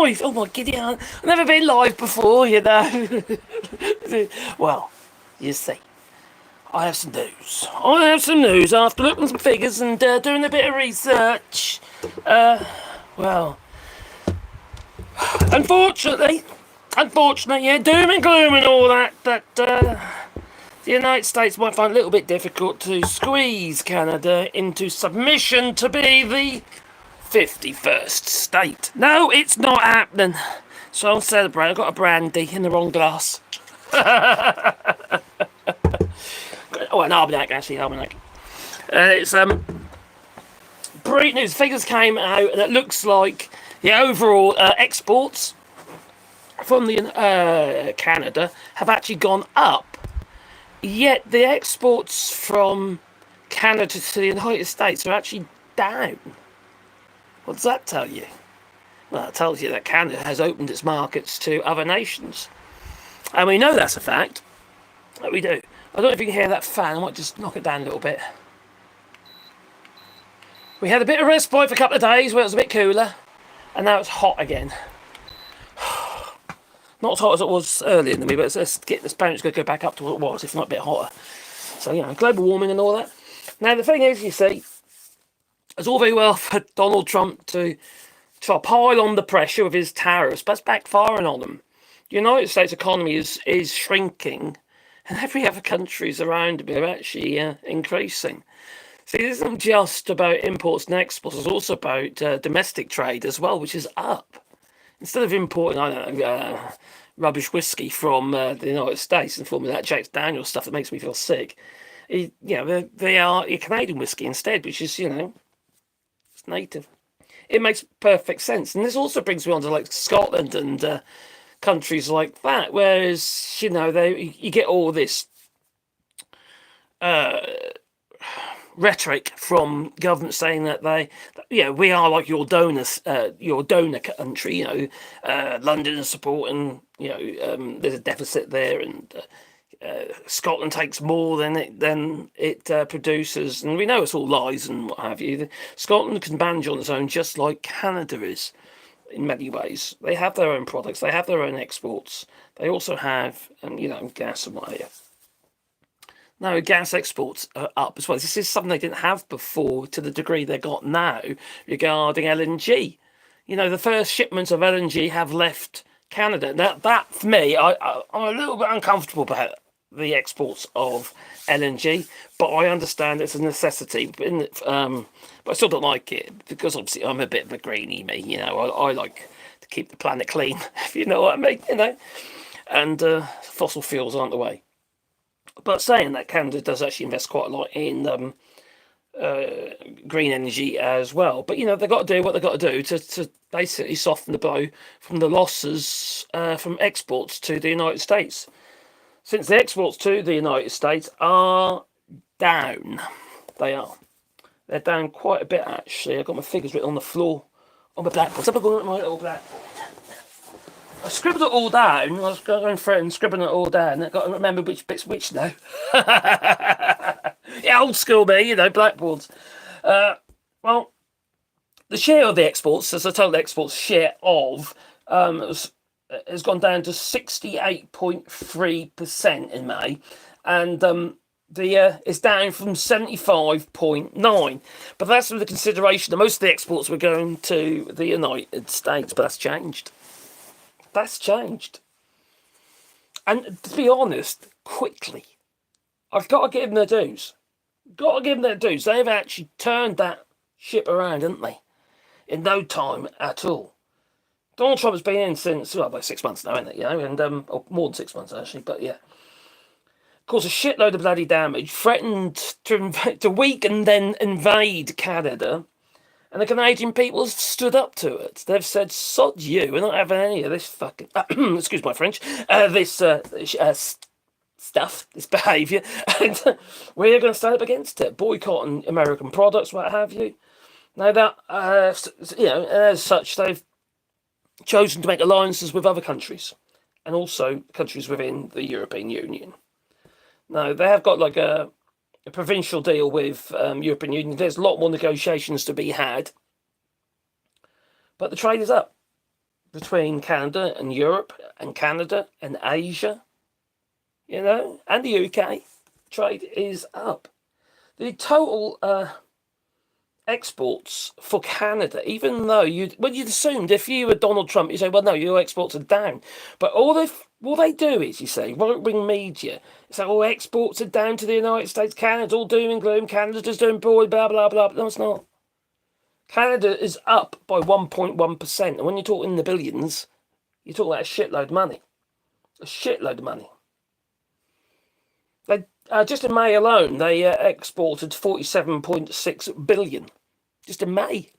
live. Oh my giddy aunt. I've never been live before, you know. Well, you see, I have some news. After looking at some figures and doing a bit of research. Well, unfortunately, yeah, doom and gloom and all that, the United States might find it a little bit difficult to squeeze Canada into submission to be the 51st state. No, it's not happening. So I'll celebrate. I got a brandy in the wrong glass. Oh, an Armagnac, actually, Armagnac. It's great news. Figures came out, and it looks like the overall exports from the Canada have actually gone up. Yet the exports from Canada to the United States are actually down. What does that tell you? Well, it tells you that Canada has opened its markets to other nations. And we know that's a fact. That we do. I don't know if you can hear that fan. I might just knock it down a little bit. We had a bit of respite for a couple of days where it was a bit cooler. And now it's hot again. Not as hot as it was earlier in the week, but it's apparently going to go back up to what it was, if not a bit hotter. So, you know, global warming and all that. Now, the thing is, you see, it's all very well for Donald Trump to try to pile on the pressure with his tariffs, but it's backfiring on them. The United States economy is shrinking, and every other countries around him are actually increasing. See, this isn't just about imports and exports, it's also about domestic trade as well, which is up. Instead of importing, I don't know, rubbish whiskey from the United States in the form of that Jack Daniels stuff that makes me feel sick, they are Canadian whiskey instead, which is, you know, it's native. It makes perfect sense. And this also brings me on to like Scotland and countries like that, whereas, you know, you get all this rhetoric from government saying that we are like your donor country, you know, London is supporting, you know, there's a deficit there, and Scotland takes more than it produces, and we know it's all lies and what have you. Scotland can manage on its own, just like Canada is in many ways. They have their own products, they have their own exports, they also have, you know, gas and what have you. No, gas exports are up as well. This is something they didn't have before to the degree they got now regarding LNG. You know, the first shipments of LNG have left Canada. Now, that, for me, I'm a little bit uncomfortable about the exports of LNG, but I understand it's a necessity. But I still don't like it, because obviously I'm a bit of a greenie, me. You know, I like to keep the planet clean, if you know what I mean, you know. And fossil fuels aren't the way. But saying that, Canada does actually invest quite a lot in green energy as well. But, you know, they've got to do what they've got to do to basically soften the blow from the losses from exports to the United States. Since the exports to the United States are down. They are. They're down quite a bit, actually. I've got my figures written on the floor on my blackboard. So I'm going at my little blackboard. I scribbled it all down. I was going through it and scribbling it all down. I've got to remember which bit's which now. Yeah, old school me, you know, blackboards. Well, the share of the exports, as the total exports share of, has gone down to 68.3% in May. And it's down from 75.9%. But that's with the consideration that most of the exports were going to the United States. But that's changed. That's changed. And to be honest, quickly, I've got to give them their dues. They've actually turned that ship around, haven't they? In no time at all. Donald Trump has been in since, well, about 6 months now, isn't it? You know, and or more than 6 months actually, but yeah. Caused a shitload of bloody damage, threatened to weaken then invade Canada. And the Canadian people have stood up to it. They've said, sod you, we're not having any of this fucking, excuse my French, this stuff, this behaviour, and we're going to stand up against it, boycotting American products, what have you. Now that, you know, as such, they've chosen to make alliances with other countries, and also countries within the European Union. Now, they have got like a provincial deal with European Union. There's a lot more negotiations to be had, but the trade is up. between Canada and Europe and Canada and Asia, and the UK, trade is up. The total exports for Canada, even though you'd assumed if you were Donald Trump, you say, well, no, your exports are down. But what they do is, you say, right-wing media, it's like, exports are down to the United States, Canada's all doom and gloom, Canada's doing poorly, blah, blah, blah. No, it's not. Canada is up by 1.1%. And when you're talking in the billions, you're talking about a shitload of money. A shitload of money. They just in May alone, they exported 47.6 billion. Just in May.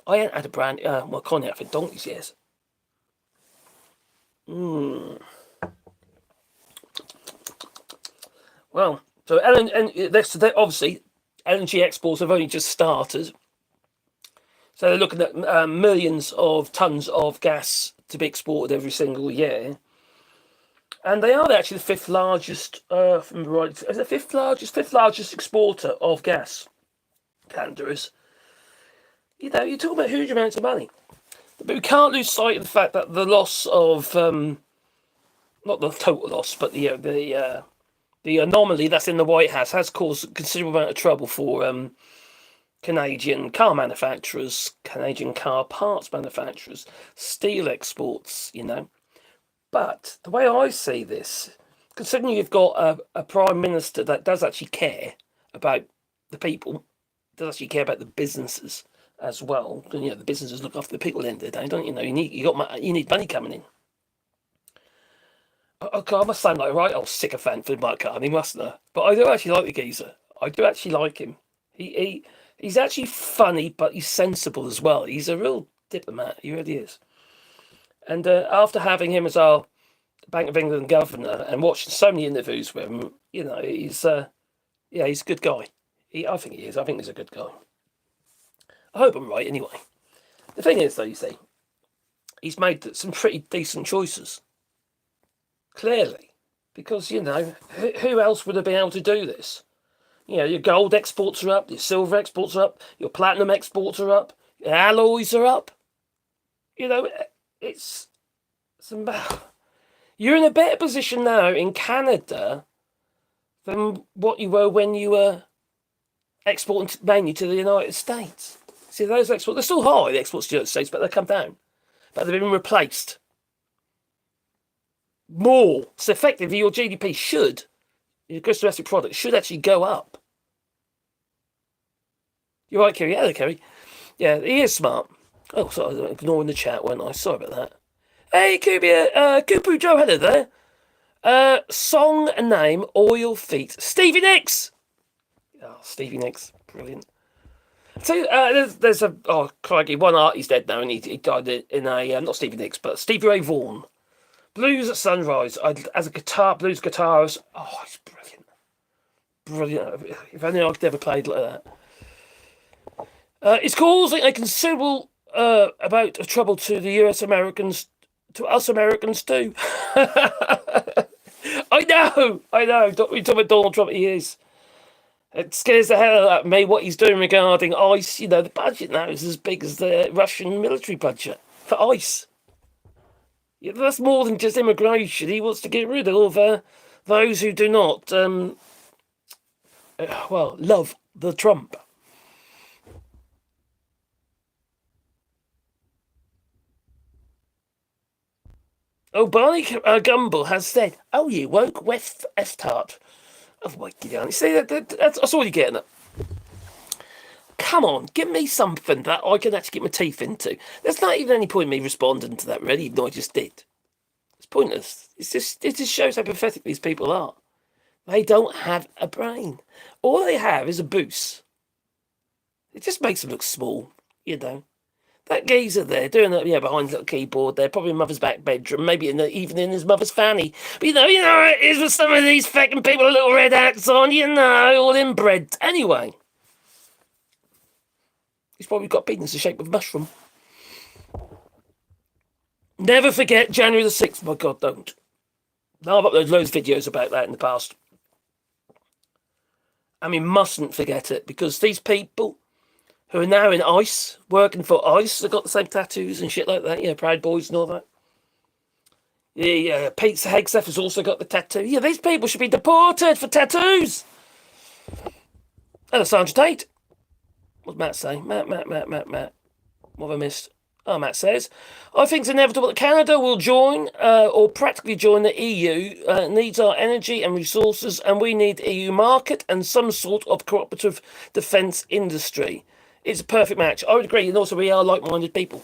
I ain't had a brand, cognac for donkey's years. Well, so obviously, LNG exports have only just started. So they're looking at millions of tons of gas to be exported every single year. And they are actually the fifth largest, from the right, is it fifth largest exporter of gas. Canada is. You're talking about huge amounts of money. But we can't lose sight of the fact that the loss of, not the total loss, but the anomaly that's in the White House has caused a considerable amount of trouble for Canadian car manufacturers, Canadian car parts manufacturers, steel exports, But the way I see this, considering you've got a prime minister that does actually care about the people, does actually care about the businesses as well. And, the businesses look after the people at the end of the day, don't you? You need money coming in. I must sound like a right old sycophant for Mark Carney, mustn't I? But I do actually like the geezer. I do actually like him. He's actually funny, but he's sensible as well. He's a real diplomat. He really is. And after having him as our Bank of England governor and watching so many interviews with him, he's a good guy. I think he is. I think he's a good guy. I hope I'm right anyway. The thing is, though, you see, he's made some pretty decent choices. Clearly. Because, who else would have been able to do this? Your gold exports are up, your silver exports are up, your platinum exports are up, your alloys are up. It's you're in a better position now in Canada than what you were when you were exporting mainly to the United States. See, those exports, they're still high, the exports to the United States, but they've come down. But they've been replaced. More. So effectively, your GDP your gross domestic product should actually go up. You're right, Kerry. Hello, Kerry. Yeah, he is smart. Oh, sorry, I was ignoring the chat, weren't I? Sorry about that. Hey, Kubia, Kupu Joe, hello there. Song and name, Oil Feet. Stevie Nicks! Oh, Stevie Nicks. Brilliant. So, there's crikey, one artist dead now, and he died in a, not Stevie Nicks, but Stevie Ray Vaughan. Blues at Sunrise, as a blues guitarist. Oh, it's brilliant. Brilliant. If only I could ever played like that. It's causing a considerable amount of trouble to the US Americans, to us Americans too. I know. We talk about Donald Trump, he is. It scares the hell out of me what he's doing regarding ICE. The budget now is as big as the Russian military budget for ICE. Yeah, that's more than just immigration. He wants to get rid of those who do not, love the Trump. Oh, Barney Gumble has said, "Oh, you woke West F-tart." Oh my God! See, that's all you're getting at. Come on, give me something that I can actually get my teeth into. There's not even any point in me responding to that, really, even though I just did. It's pointless. It just shows how pathetic these people are. They don't have a brain. All they have is a boost. It just makes them look small, That geezer there, doing that, behind a little keyboard there, probably in mother's back bedroom, maybe even in his mother's fanny. But it is with some of these fucking people with little red hats on, all inbred. Anyway. He's probably got penis the shape of a mushroom. Never forget January the 6th. My God, don't. Now I've uploaded loads of videos about that in the past. And we mustn't forget it, because these people who are now in ICE, working for ICE. They've got the same tattoos and shit like that, Proud Boys and all that. Pete Hegseth has also got the tattoo. Yeah, these people should be deported for tattoos. And Sandra Tate. What's Matt saying? Matt. What have I missed? Oh, Matt says, I think it's inevitable that Canada will join or practically join the EU. Needs our energy and resources, and we need EU market and some sort of cooperative defence industry. It's a perfect match. I would agree, and also we are like-minded people.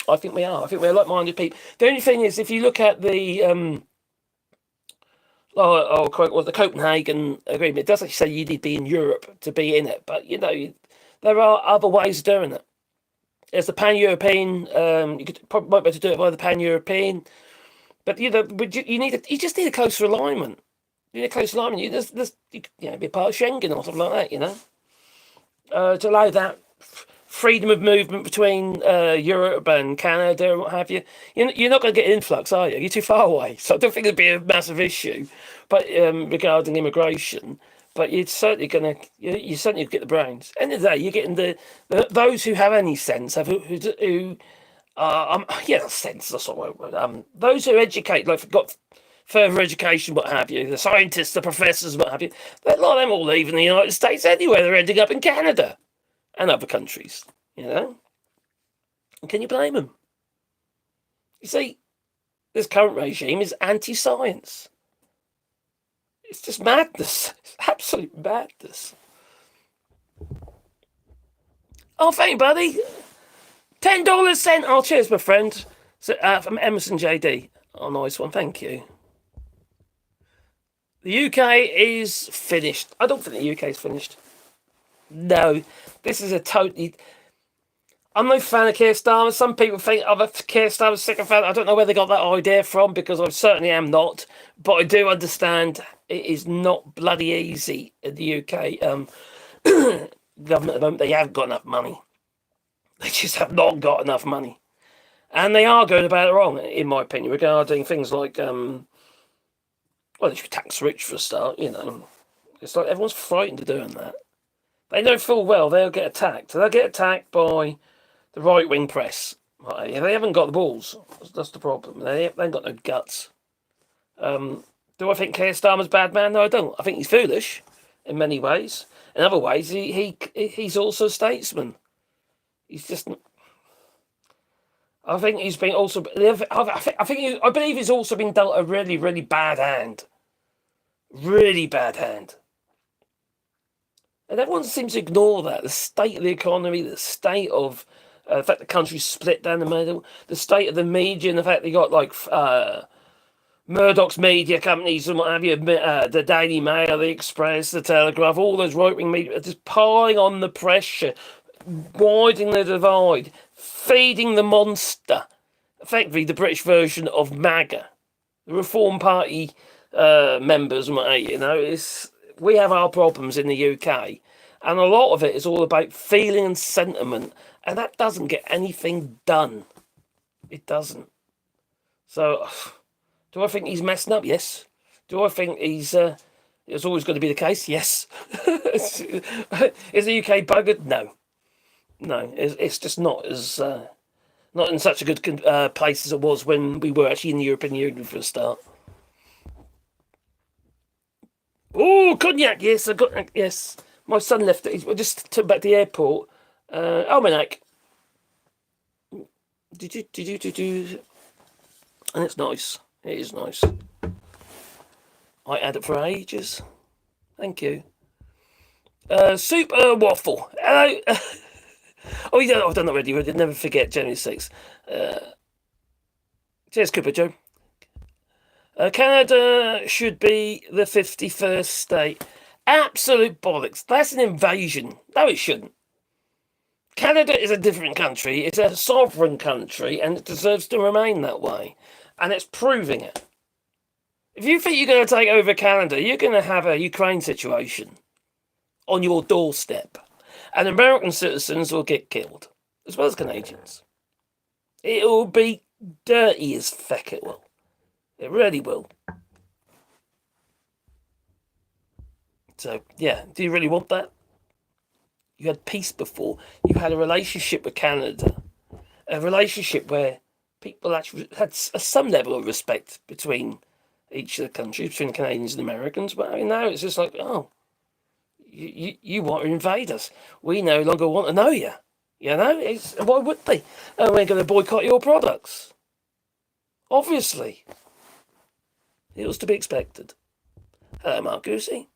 I think we are. I think we're like-minded people. The only thing is, if you look at the the Copenhagen Agreement, it does actually say you need to be in Europe to be in it, but there are other ways of doing it. There's the pan-European. You might be able to do it by the pan-European, but you just need a closer alignment. You need a closer alignment. You be a part of Schengen or something like that. To allow that freedom of movement between Europe and Canada and what have you. You're not going to get influx, are you? You're too far away, so I don't think it'd be a massive issue. But regarding immigration. But you're certainly going to, you certainly get the brains. End of the day, you're getting those who have any sense, sense. That's not what I word. Those who educate, like got further education, what have you, the scientists, the professors, what have you. A lot of them all leaving the United States anyway. They're ending up in Canada and other countries. And can you blame them? You see, this current regime is anti-science. It's just madness. It's absolute madness. Oh, thank you, buddy. $10 sent. Oh, cheers, my friend. So, from Emerson JD. Oh, nice one. Thank you. The UK is finished. I don't think the UK is finished. No. This is a totally... I'm no fan of Keir Starmer. Some people think I'm a Keir Starmer sycophant. I don't know where they got that idea from, because I certainly am not. But I do understand it is not bloody easy in the UK. Government at the moment, they haven't got enough money. They just have not got enough money. And they are going about it wrong, in my opinion, regarding things like, they should tax rich for a start, It's like everyone's frightened of doing that. They know full well they'll get attacked. They'll get attacked by the right-wing press. Right? They haven't got the balls. That's the problem. They haven't got no guts. Do I think Keir Starmer's a bad man? No, I don't. I think he's foolish in many ways. In other ways, he's also a statesman. He's just... I think he's been also... I believe he's also been dealt a really, really bad hand. Really bad hand. And everyone seems to ignore that. The state of the economy, the state of... the fact the country's split down the middle, the state of the media, and the fact they got, Murdoch's media companies and what have you, the Daily Mail, the Express, the Telegraph, all those right-wing media are just piling on the pressure, widening the divide, feeding the monster. Effectively, the British version of MAGA, the Reform Party members and what have you. We have our problems in the UK, and a lot of it is all about feeling and sentiment, and that doesn't get anything done. It doesn't. So... do I think he's messing up? Yes. Do I think it's always going to be the case? Yes. Is the UK buggered? No. No, it's just not as not in such a good place as it was when we were actually in the European Union for a start. Oh, cognac! Yes, I got yes. My son left it. I just took back to the airport. Almanac. Did you? And it's nice. It is nice. I had it for ages. Thank you. Super Waffle. Hello. Oh, yeah, I've done that already. Never forget January 6th. Cheers, Cooper Joe. Canada should be the 51st state. Absolute bollocks. That's an invasion. No, it shouldn't. Canada is a different country. It's a sovereign country, and it deserves to remain that way. And it's proving it. If you think you're going to take over Canada, you're going to have a Ukraine situation on your doorstep. And American citizens will get killed, as well as Canadians. It will be dirty as feck, it will. It really will. So, yeah, do you really want that? You had peace before. You had a relationship with Canada, a relationship where people actually had some level of respect between each of the countries, between the Canadians and Americans. But now it's just like, oh, you want to invade us. We no longer want to know you. You know, why would they? And we're going to boycott your products. Obviously. It was to be expected. Mark Goosey.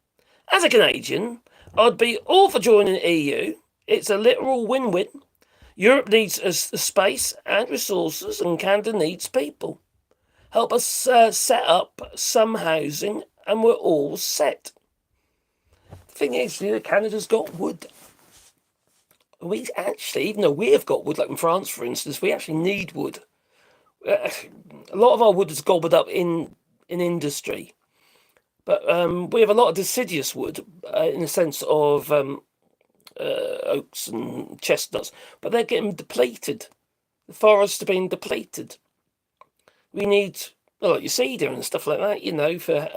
As a Canadian, I'd be all for joining the EU. It's a literal win-win. Europe needs space and resources, and Canada needs people. Help us set up some housing, and we're all set. The thing is, Canada's got wood. We actually, even though we have got wood, like in France, for instance, we actually need wood. A lot of our wood is gobbled up in industry. But we have a lot of deciduous wood in the sense of oaks and chestnuts, but they're getting depleted. The forests are being depleted. We need, like your cedar and stuff like that, for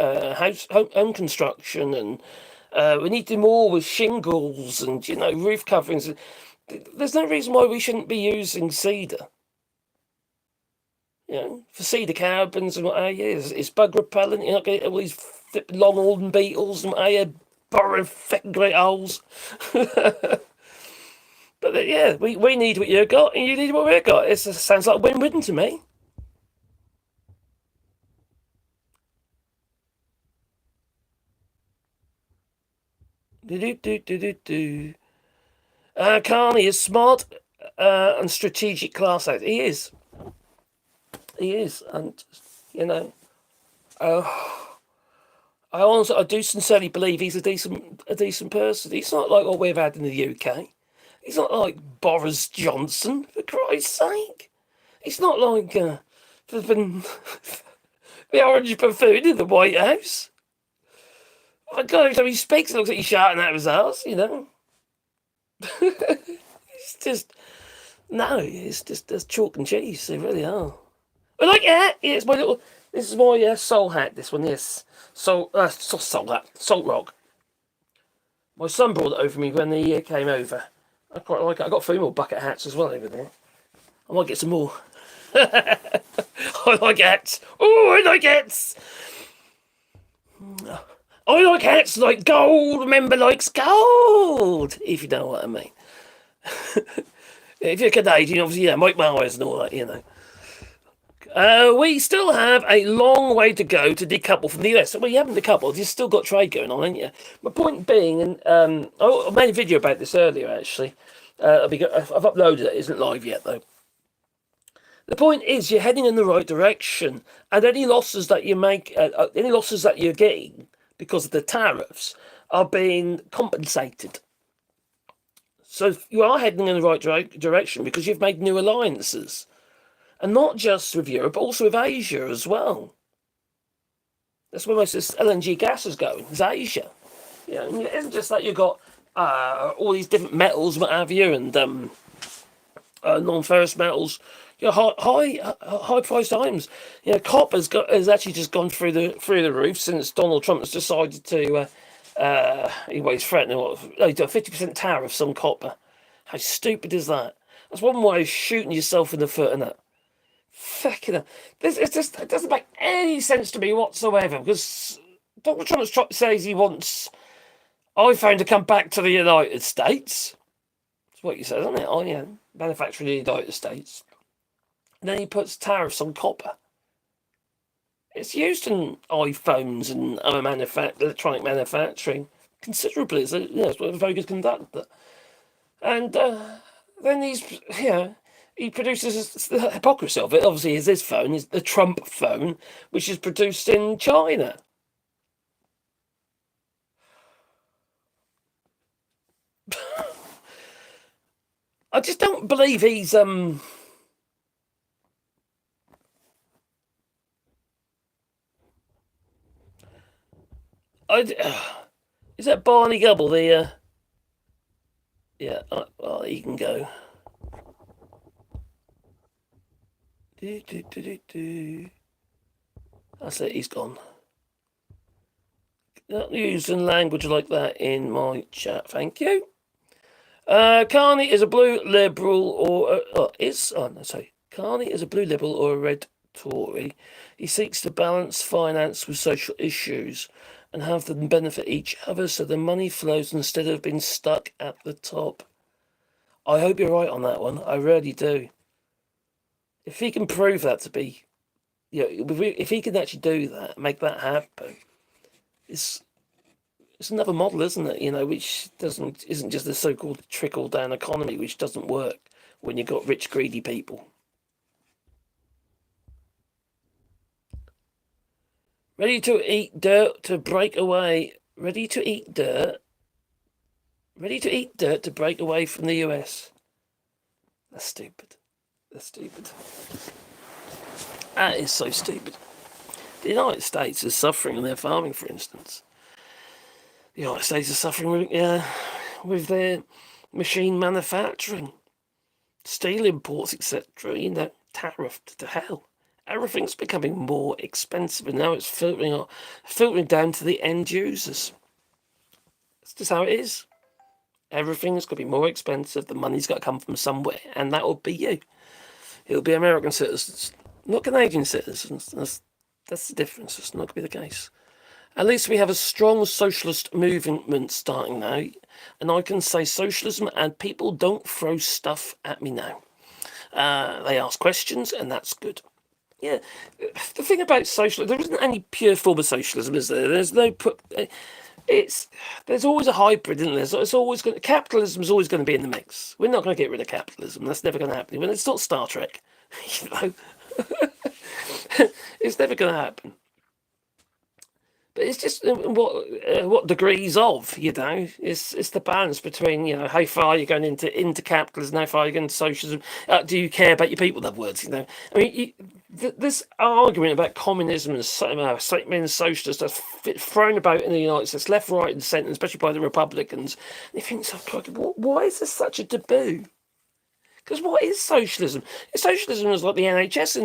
home construction, and we need to do more with shingles and, roof coverings. There's no reason why we shouldn't be using cedar. For cedar cabins and what have you. It's bug repellent. You're not getting all these long-horned beetles and what have you, burrowing fucking great holes. But we need what you got, and you need what we got. It sounds like a win-win to me. Carney is smart and strategic class act. He is. And I do sincerely believe he's a decent person. He's not like what we've had in the UK. He's not like Boris Johnson, for Christ's sake. He's not like the orange buffoon in the White House. My God, every time he speaks, it looks like he's shouting out of his ass, It's just, no, it's just chalk and cheese. They really are. I like it. Yeah, this is my soul hat. This one, yes. Salt rock. My son brought it over me when he came over. I quite like it. I got 3 more bucket hats as well over there. I might get some more. I like hats. Oh, I like hats. I like hats like gold. Member likes gold. If you know what I mean. If you're Canadian, obviously, Mike Myers and all that, We still have a long way to go to decouple from the US. Well, you haven't decoupled. You've still got trade going on, haven't you? My point being, and I made a video about this earlier, actually. I've uploaded it. It isn't live yet, though. The point is, you're heading in the right direction, and any losses that you make, any losses that you're getting because of the tariffs, are being compensated. So you are heading in the right direction because you've made new alliances. And not just with Europe, but also with Asia as well. That's where most of this LNG gas is going, is Asia. It isn't just that you've got all these different metals, what have you, and non-ferrous metals, high priced items. Copper's actually just gone through the roof since Donald Trump has decided to he's threatening a 50% tariffs on copper. How stupid is that? That's one way of shooting yourself in the foot, isn't it? Fucking hell. It doesn't make any sense to me whatsoever, because Donald Trump says he wants iPhone to come back to the United States. That's what he says, isn't it? Oh, yeah, manufactured in the United States. And then he puts tariffs on copper. It's used in iPhones and other electronic manufacturing considerably. It's a very good conductor. And then he produces the hypocrisy of it. Obviously, his phone is the Trump phone, which is produced in China. I just don't believe he's is that Barney Gubble? The well, he can go. That's it. He's gone. Not using language like that in my chat. Thank you. Carney is a blue liberal Carney is a blue liberal or a red Tory. He seeks to balance finance with social issues and have them benefit each other so the money flows instead of being stuck at the top. I hope you're right on that one. I really do. If he can prove that to be, if he can actually do that, make that happen, it's another model, isn't it? Which isn't just the so-called trickle-down economy, which doesn't work when you've got rich, greedy people. Ready to eat dirt to break away. Ready to eat dirt. Ready to eat dirt to break away from the US. That's stupid. That is so stupid. The United States is suffering in their farming, for instance. The United States is suffering with their machine manufacturing, steel imports, etc. Tariffed to hell. Everything's becoming more expensive, and now it's filtering down to the end users. That's just how it is. Everything's going to be more expensive. The money's got to come from somewhere, and that will be you. It'll be American citizens, not Canadian citizens. That's the difference. It's not going to be the case. At least we have a strong socialist movement starting now, and I can say socialism, and people don't throw stuff at me now. They ask questions, and that's good. Yeah, the thing about socialism, there isn't any pure form of socialism, is there? There's always a hybrid, isn't there? So capitalism is always going to be in the mix. We're not going to get rid of capitalism. That's never going to happen. It's not Star Trek, it's never going to happen. But it's just what degrees of, it's the balance between, how far you're going into capitalism, how far you're going into socialism. Do you care about your people? That words, I mean, this argument about communism and being socialist that's thrown about in the United States, left, right, and centre, especially by the Republicans. And you think, why is this such a taboo? Because what is socialism? Socialism is like the NHS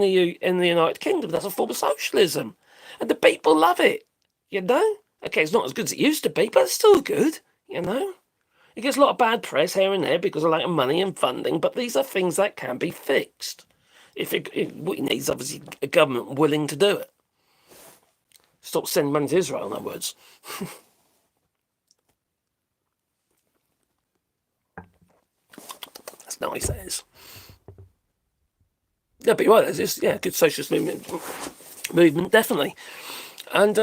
in the United Kingdom. That's a form of socialism, and the people love it. Okay, it's not as good as it used to be, but it's still good, It gets a lot of bad press here and there because of lack of money and funding, but these are things that can be fixed. What you need is obviously a government willing to do it. Stop sending money to Israel, in other words. That's nice, that is. Yeah, but you're right, there's good socialist movement, definitely. And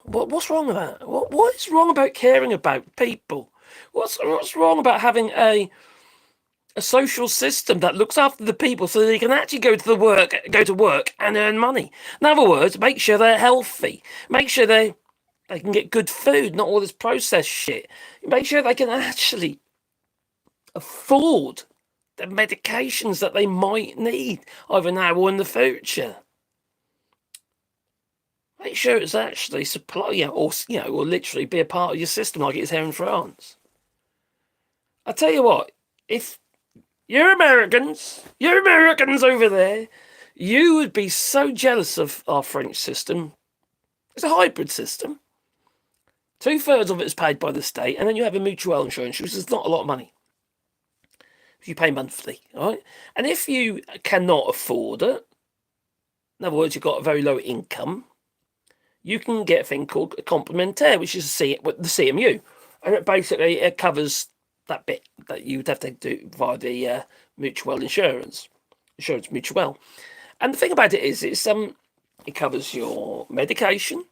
what's wrong with that? What is wrong about caring about people? What's wrong about having a social system that looks after the people so they can actually go to work and earn money? In other words, make sure they're healthy. Make sure they can get good food, not all this processed shit. Make sure they can actually afford the medications that they might need either now or in the future. Make sure it's actually supply, or literally be a part of your system like it is here in France. I tell you what, if you're Americans over there, you would be so jealous of our French system. It's a hybrid system. 2/3 of it is paid by the state, and then you have a mutual insurance, which is not a lot of money. You pay monthly, all right? And if you cannot afford it, in other words, you've got a very low income, you can get a thing called a complementaire, which is the CMU. And it covers that bit that you would have to do via the mutual insurance mutual. And the thing about it is, it covers your medication,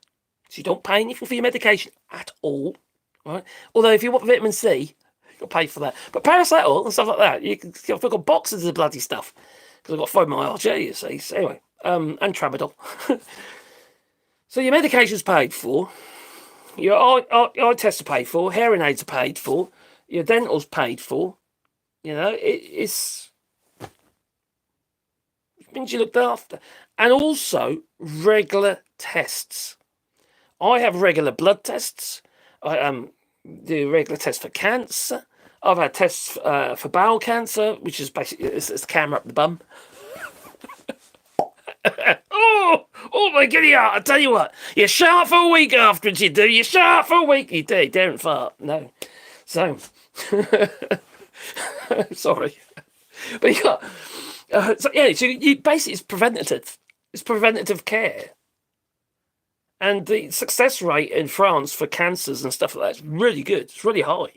so you don't pay anything for your medication at all, right? Although if you want vitamin C, you'll pay for that. But paracetamol and stuff like that, I've got boxes of bloody stuff because I've got fibromyalgia, you see. So anyway, and tramadol. So your medication's paid for, your eye tests are paid for, hearing aids are paid for, your dental's paid for. It means you looked after. And also regular tests. I have regular blood tests. I do regular tests for cancer. I've had tests for bowel cancer, which is basically it's a camera up the bum. Oh my giddy heart, I tell you what, you sharp for a week afterwards, you do. You sharp for a week, you do. Don't fart, no. So, Sorry. But you got... so you basically, it's preventative. It's preventative care. And the success rate in France for cancers and stuff like that is really good. It's really high.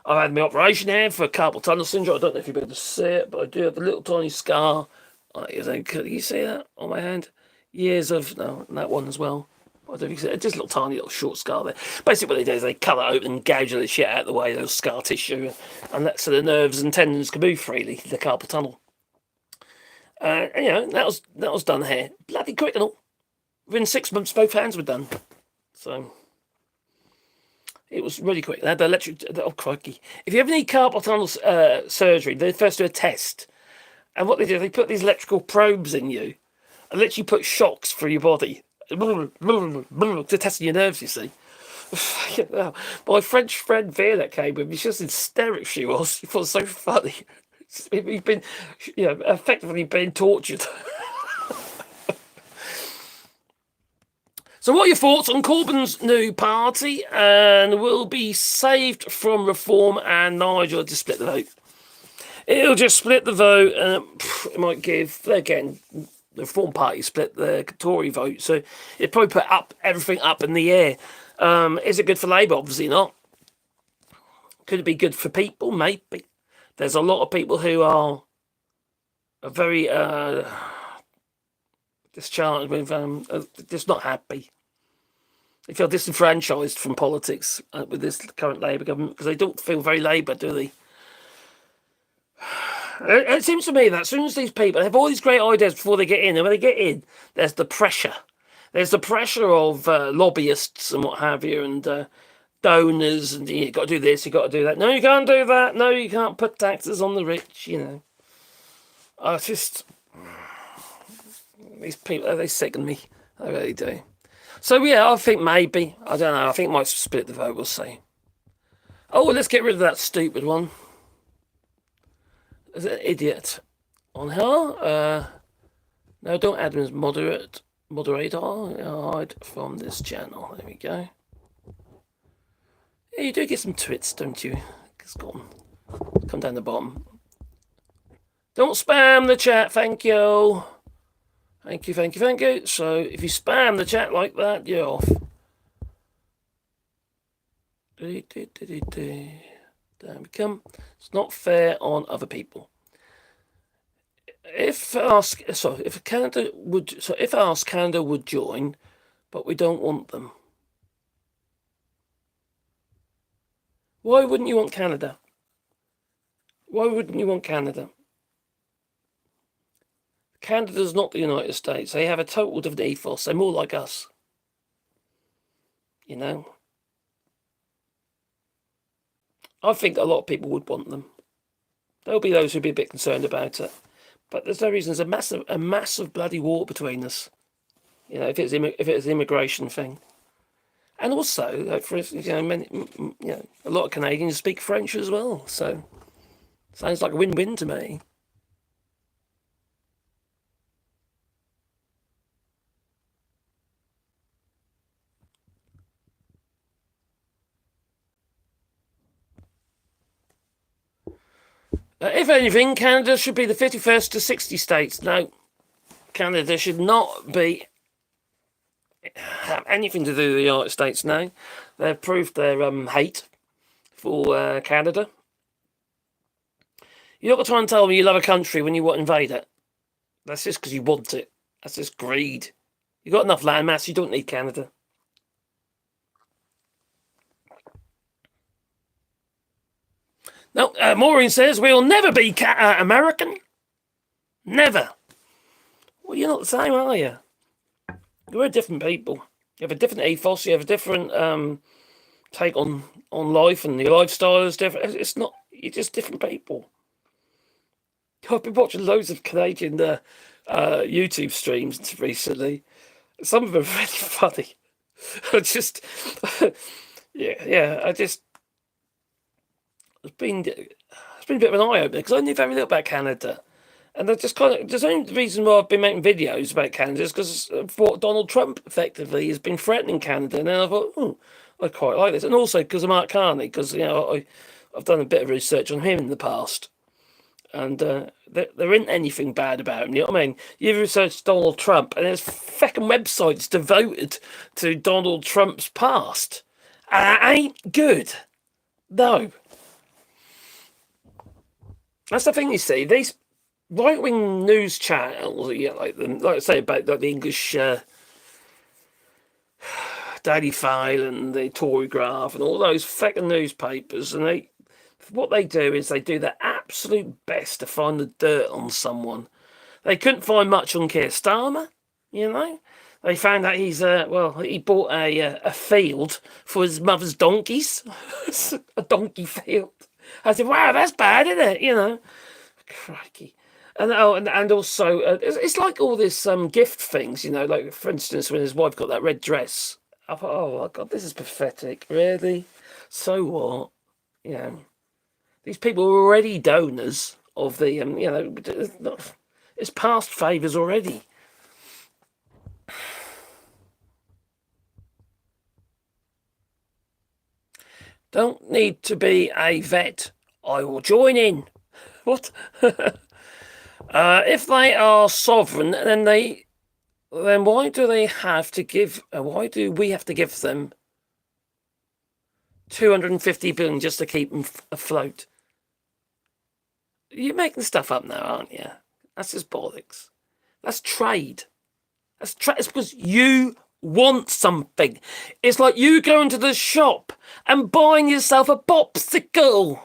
I've had my operation here for carpal tunnel syndrome. I don't know if you'll be able to see it, but I do have a little tiny scar. Can you see that on my hand? Years of... No, that one as well. I don't know if you can see it. Just a little tiny little short scar there. Basically what they do is they cut it open and gouge the shit out of the way, those scar tissue, and that's so the nerves and tendons can move freely, the carpal tunnel. And, that was done here. Bloody quick and all. Within 6 months, both hands were done. So... it was really quick. They had the electric... Oh, crikey. If you ever need carpal tunnel surgery, they first do a test. And what they do, they put these electrical probes in you and literally put shocks through your body to test your nerves, you see. My French friend Vera that came with me, she was hysterical, she was. She thought it was so funny. He's been, effectively being tortured. So what are your thoughts on Corbyn's new party, and will be saved from reform, and Nigel just split the vote? It'll just split the vote, and it might give, again, the Reform Party split the Tory vote, so it probably put everything up in the air. Is it good for Labour? Obviously not. Could it be good for people? Maybe. There's a lot of people who are very discharged with, just not happy. They feel disenfranchised from politics with this current Labour government because they don't feel very Labour, do they? It seems to me that as soon as these people have all these great ideas before they get in, and when they get in, there's the pressure. There's the pressure of lobbyists and what have you, and donors, and you've got to do this, you've got to do that. No, you can't do that. No, you can't put taxes on the rich, These people, they sicken me. They really do. So, yeah, I think maybe. I don't know. I think it might split the vote. We'll see. Oh, let's get rid of that stupid one. Is it an idiot on her? No, don't add him as moderator. Hide from this channel. There we go. Yeah, you do get some twits, don't you? It's gone. Come down the bottom. Don't spam the chat, thank you. Thank you. So, if you spam the chat like that, you're off. There we come. It's not fair on other people. If Canada would join, but we don't want them. Why wouldn't you want Canada? Why wouldn't you want Canada? Canada's not the United States. They have a total different ethos. They're more like us. I think a lot of people would want them. There'll be those who'd be a bit concerned about it. But there's no reason. There's a massive bloody war between us. If it's an immigration thing. And also, for instance, a lot of Canadians speak French as well. So, sounds like a win-win to me. If anything, Canada should be the 51st to 60 states. No, Canada should not have anything to do with the United States now. They've proved their hate for Canada. You're not going to try and tell me you love a country when you want to invade it. That's just because you want it. That's just greed. You've got enough land mass, you don't need Canada. No, Maureen says, we'll never be American. Never. Well, you're not the same, are you? We're different people. You have a different ethos. You have a different take on life, and your lifestyle is different. It's not. You're just different people. I've been watching loads of Canadian YouTube streams recently. Some of them are really funny. I just, it's been a bit of an eye opener because I knew very little about Canada. And there's the only reason why I've been making videos about Canada is because what Donald Trump effectively has been threatening Canada. And then I thought, I quite like this. And also because of Mark Carney, because, I I've done a bit of research on him in the past, and there isn't anything bad about him. You know what I mean? You've researched Donald Trump, and there's fucking websites devoted to Donald Trump's past. And that ain't good. No. That's the thing, you see. These right-wing news channels, like I say about the English Daily File and the Tory Graph and all those fucking newspapers, and what they do is they do their absolute best to find the dirt on someone. They couldn't find much on Keir Starmer, you know. They found out he bought a field for his mother's donkeys, a donkey field. I said, wow, that's bad, isn't it? You know, crikey. And also, it's like all this gift things, you know, like, for instance, when his wife got that red dress. I thought, oh, my God, this is pathetic, really? So what? You know, these people are already donors of the, it's past favours already. Don't need to be a vet. I will join in. What? If they are sovereign, then why do they have to give? Why do we have to give them 250 billion just to keep them afloat? You're making stuff up now, aren't you? That's just bollocks. That's trade. It's because you want something. It's like you going to the shop and buying yourself a popsicle.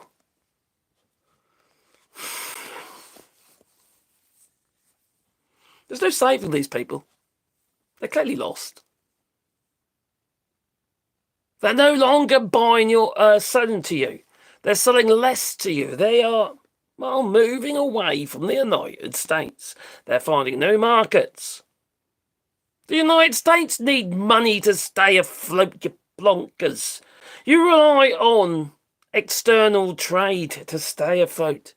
There's no saving these people. They're clearly lost. They're no longer selling to you. They're selling less to you. They are, moving away from the United States. They're finding new markets. The United States need money to stay afloat, you blonkers. You rely on external trade to stay afloat.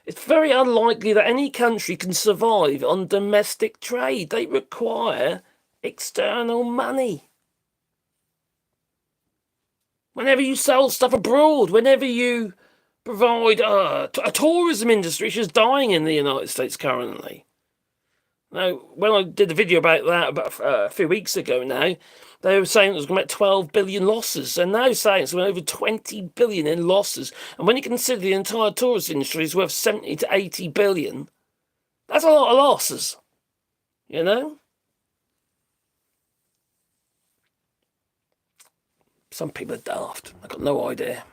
It's very unlikely that any country can survive on domestic trade. They require external money. Whenever you sell stuff abroad, whenever you provide a tourism industry, which is dying in the United States currently. Now, when I did a video about that about a few weeks ago now, they were saying it was going to make 12 billion losses, and now saying it's going to over 20 billion in losses. And when you consider the entire tourist industry is worth 70 to 80 billion, that's a lot of losses, you know? Some people are daft. I've got no idea.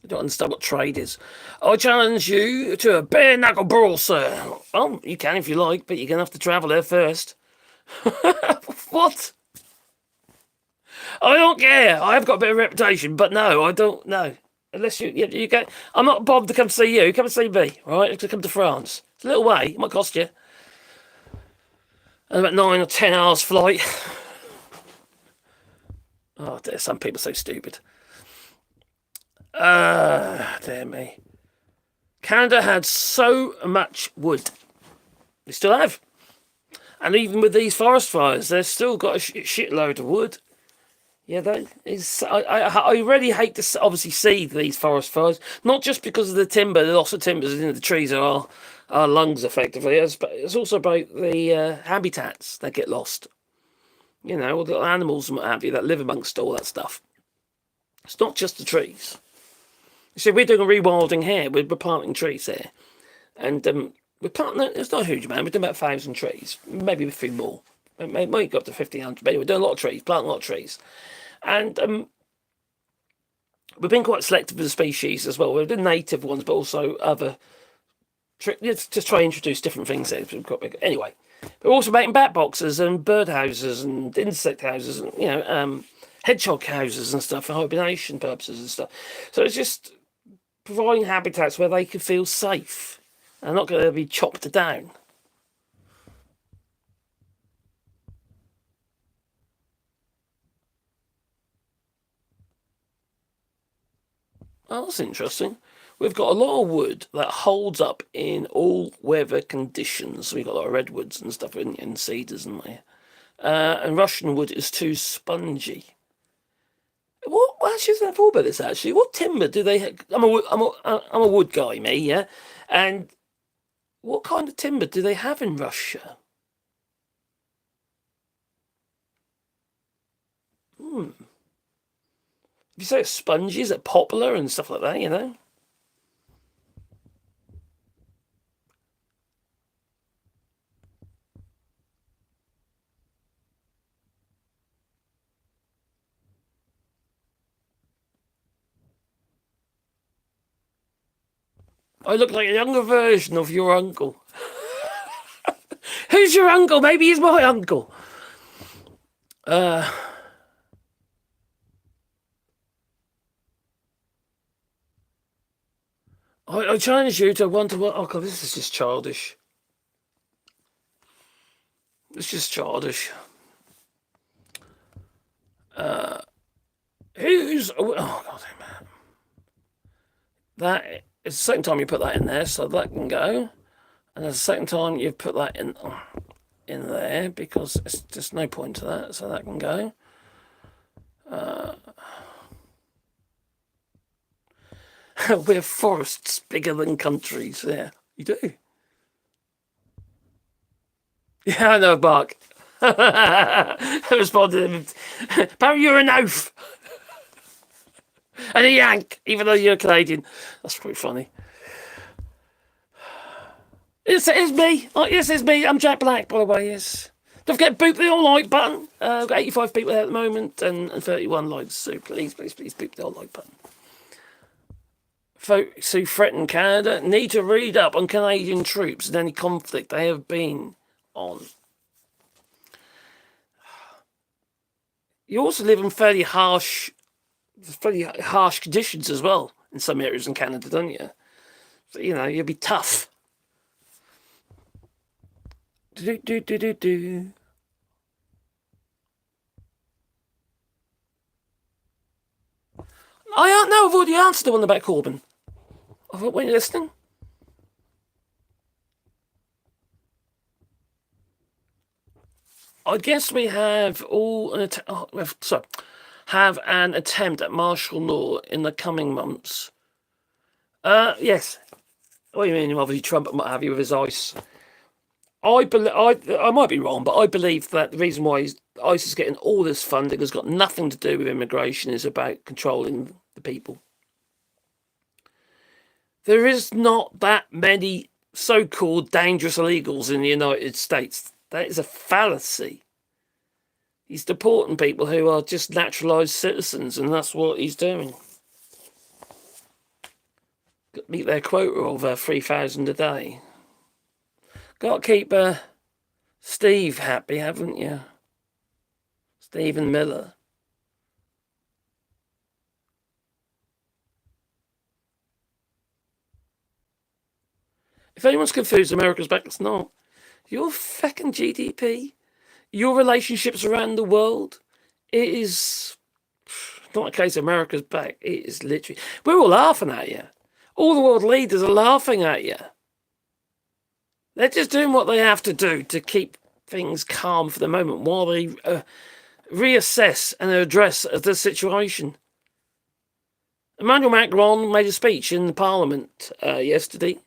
I don't understand what trade is. I challenge you to a bare knuckle brawl, sir. Oh, you can if you like, but you're going to have to travel there first. What? I don't care. I've got a bit of reputation, but no, I don't know. Unless you go. I'm not bothered to come see you. Come and see me, right? To come to France. It's a little way. It might cost you. And about 9 or 10 hours flight. Oh, dear, some people are so stupid. Dear me. Canada had so much wood. They still have. And even with these forest fires, they've still got a shitload of wood. Yeah, that is. I really hate to obviously see these forest fires, not just because of the timber, the loss of timbers in the trees are our lungs effectively, but it's also about the habitats that get lost. You know, all the animals and what have you that live amongst all that stuff. It's not just the trees. You see, we're doing a rewilding here. We're planting trees here, and we're planting. It's not a huge amount. We're doing about 1,000 trees, maybe a few more. It might go up to 1,500. But anyway, we're doing a lot of trees, planting a lot of trees. And we've been quite selective with the species as well. We've done native ones, but also other. Just try and introduce different things there. Anyway, we're also making bat boxes and bird houses and insect houses and hedgehog houses and stuff for hibernation purposes and stuff. So it's just providing habitats where they can feel safe and not going to be chopped down. Oh, that's interesting. We've got a lot of wood that holds up in all weather conditions. We've got a lot of redwoods and stuff and cedars and and Russian wood is too spongy. What? Well, actually, I thought about this. Actually, what timber do they? I'm a wood guy, me. Yeah, and what kind of timber do they have in Russia? Hmm. If you say it's spongy, is it poplar and stuff like that? You know. I look like a younger version of your uncle. Who's your uncle? Maybe he's my uncle. Uh, I challenge you to one to one. Oh God, this is just childish. It's just childish. Who's? Oh God, man. That it's the second time you put that in there, so that can go. And the second time you put that in there because it's just no point to that, so that can go. We have forests bigger than countries. Yeah, you do. Yeah, I know, Bark. I responded, apparently you're an oaf and a Yank, even though you're Canadian. That's pretty funny. It's me. Oh, yes, it's me. I'm Jack Black, by the way, yes. Don't forget, boop the all like button. I've got 85 people there at the moment and 31 likes, so please boop the all like button. Folks who threaten Canada need to read up on Canadian troops and any conflict they have been on. You also live in fairly harsh conditions as well in some areas in Canada, don't you? So, you know, you'll be tough. Do. I don't know. I've already answered the one about Corbyn. I thought, weren't you listening? I guess we have have an attempt at martial law in the coming months. Yes. What do you mean? Obviously, Trump might have you with his ICE. I might be wrong, but I believe that the reason why ICE is getting all this funding has got nothing to do with immigration. It's about controlling the people. There is not that many so-called dangerous illegals in the United States. That is a fallacy. He's deporting people who are just naturalised citizens, and that's what he's doing. Meet their quota of 3,000 a day. Got to keep Steve happy, haven't you? Stephen Miller. If anyone's confused, America's back. It's not. Your fucking GDP, your relationships around the world, it is not a case of America's back. It is literally. We're all laughing at you. All the world leaders are laughing at you. They're just doing what they have to do to keep things calm for the moment while they reassess and address the situation. Emmanuel Macron made a speech in the Parliament yesterday,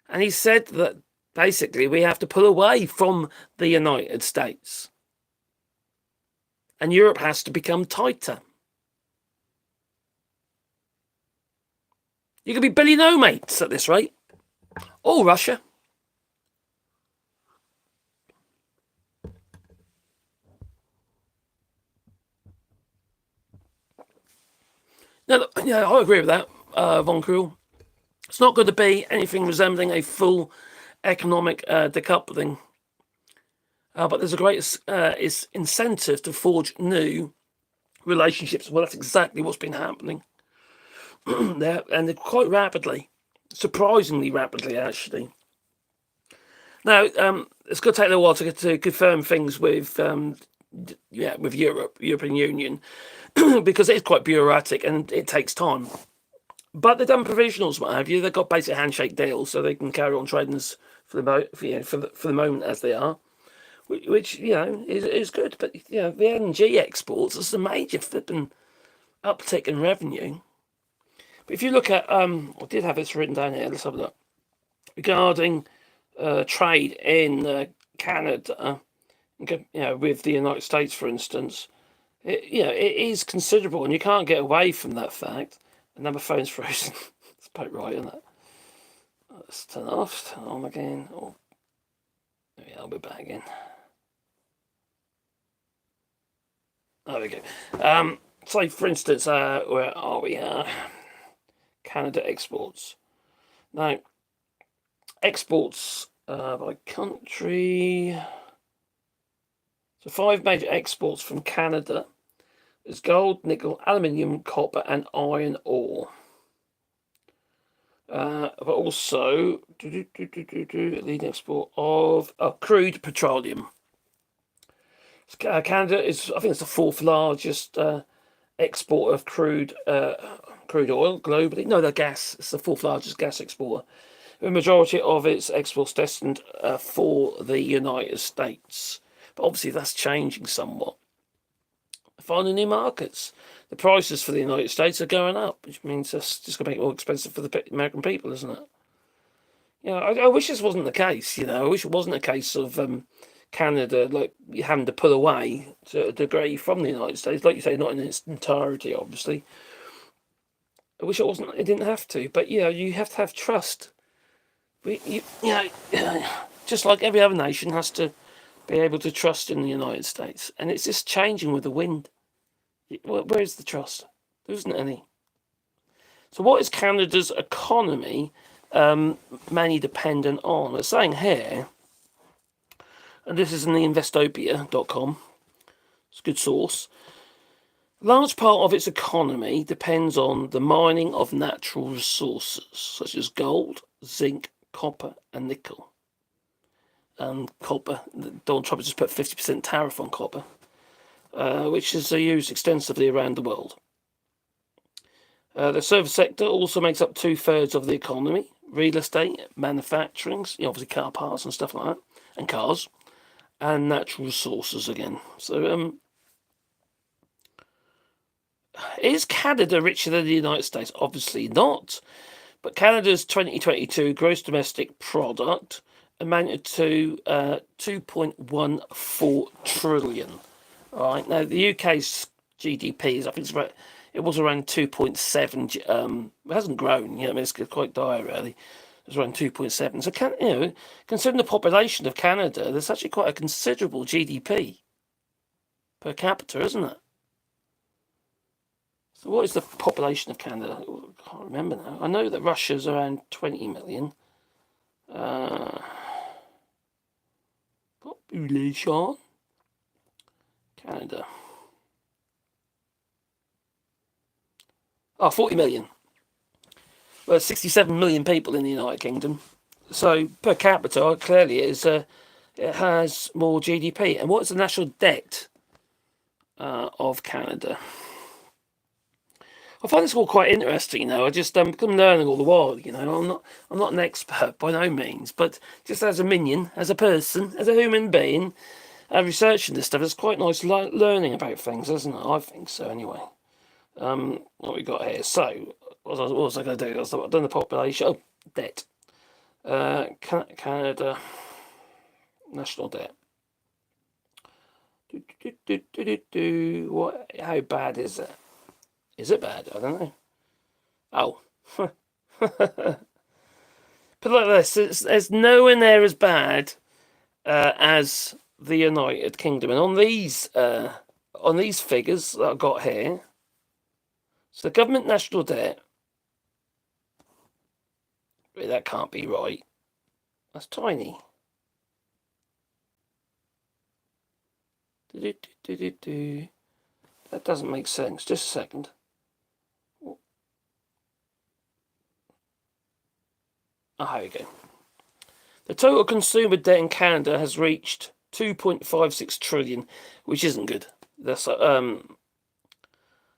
and he said that basically we have to pull away from the United States, and Europe has to become tighter. You could be billionaire mates at this rate, or Russia. Now, yeah, I agree with that, Von Krul. It's not going to be anything resembling a full economic decoupling, but there's a great incentive to forge new relationships. Well, that's exactly what's been happening there, and quite rapidly, surprisingly rapidly, actually. Now, it's going to take a little while to confirm things with European Union, because it's quite bureaucratic and it takes time. But they've done provisionals, what have you. They've got basic handshake deals, so they can carry on trading for the moment as they are. which is good. But the LNG exports, there's a major flipping uptick in revenue. But if you look at, I did have this written down here. Let's have a look regarding trade in Canada. With the United States, for instance, it is considerable, and you can't get away from that fact. And now my phone's frozen. It's about right, isn't it? Let's turn it off, turn it on again. Oh, yeah, I'll be back again. There we go. So, for instance, where are we? Canada exports. Now, exports by country. So 5 major exports from Canada is gold, nickel, aluminium, copper, and iron ore. But also leading export of crude petroleum. Canada is, I think, it's the 4th largest export of crude oil globally. No, the gas. It's the 4th largest gas exporter. The majority of its exports destined for the United States. But obviously that's changing somewhat. Finding new markets. The prices for the United States are going up, which means that's just going to make it more expensive for the American people, isn't it? I wish this wasn't the case. I wish it wasn't a case of Canada having to pull away to a degree from the United States, like you say, not in its entirety, obviously. I wish it wasn't. It didn't have to, but you have to have trust. Just like every other nation has to be able to trust in the United States, and it's just changing with the wind. Where's the trust? There isn't any. So what is Canada's economy mainly dependent on? They're saying here, and this is in the Investopia.com, it's a good source, a large part of its economy depends on the mining of natural resources, such as gold, zinc, copper, and nickel. And copper, Donald Trump has just put 50% tariff on copper, which is used extensively around the world. The service sector also makes up 2/3 of the economy. Real estate, manufacturing, obviously car parts and stuff like that, and cars, and natural resources again. So, is Canada richer than the United States? Obviously not. But Canada's 2022 gross domestic product amounted to 2.14 trillion. All right. Now the UK's GDP is, I think it was around 2.7. It hasn't grown. It's quite dire really. It's around 2.7. So considering the population of Canada, there's actually quite a considerable GDP per capita, isn't it? So what is the population of Canada? I can't remember now. I know that Russia's around 20 million. Population. Canada. 40 million. Well, there's 67 million people in the United Kingdom. So per capita, clearly it has more GDP. And what is the national debt of Canada? I find this all quite interesting. I just I'm learning all the while. I'm not an expert by no means, but just as a minion, as a person, as a human being, researching this stuff, it's quite nice learning about things, isn't it? I think so, anyway. What we got here? So, what was I going to do? I've done the population. Oh, debt. Canada national debt. What? How bad is it? Is it bad? I don't know. Oh. Put it like this, it's nowhere near as bad as the United Kingdom. And on these figures that I've got here, so the government national debt, that can't be right. That's tiny. That doesn't make sense. Just a second. Here we go. The total consumer debt in Canada has reached 2.56 trillion, which isn't good. That's about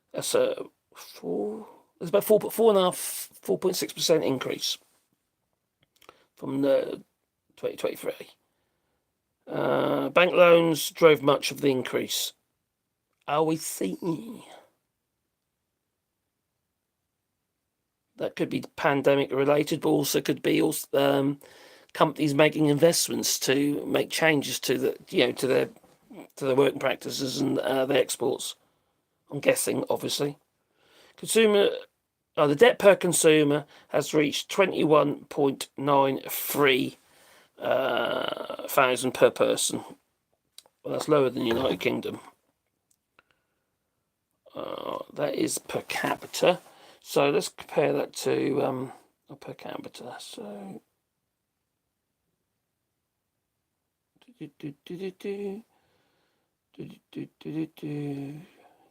4.6% increase from the 2023. Bank loans drove much of the increase. Are we seeing? That could be pandemic related, but also could be companies making investments to make changes to their working practices and their exports. I'm guessing, obviously. The debt per consumer has reached 21.93 thousand per person. Well, that's lower than the United Kingdom. That is per capita. So let's compare that to per capita. So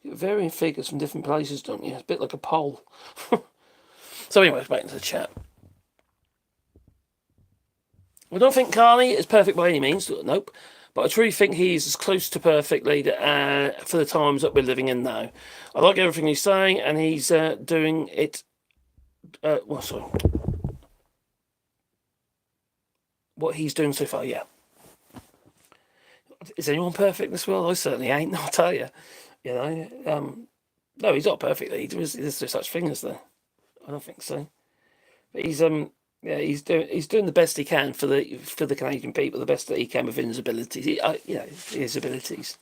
varying figures from different places, don't you? It's a bit like a poll. So anyway, back into the chat. I don't think Carney is perfect by any means. Nope. But I truly think he's as close to perfect leader for the times that we're living in now. I like everything he's saying, and he's doing it. What he's doing so far, yeah. Is anyone perfect in this world? I certainly ain't. I'll tell you. You know, no, he's not perfect leader. Is there such thing as there? I don't think so. But he's he's doing the best he can for the Canadian people, the best that he can within his abilities. His abilities.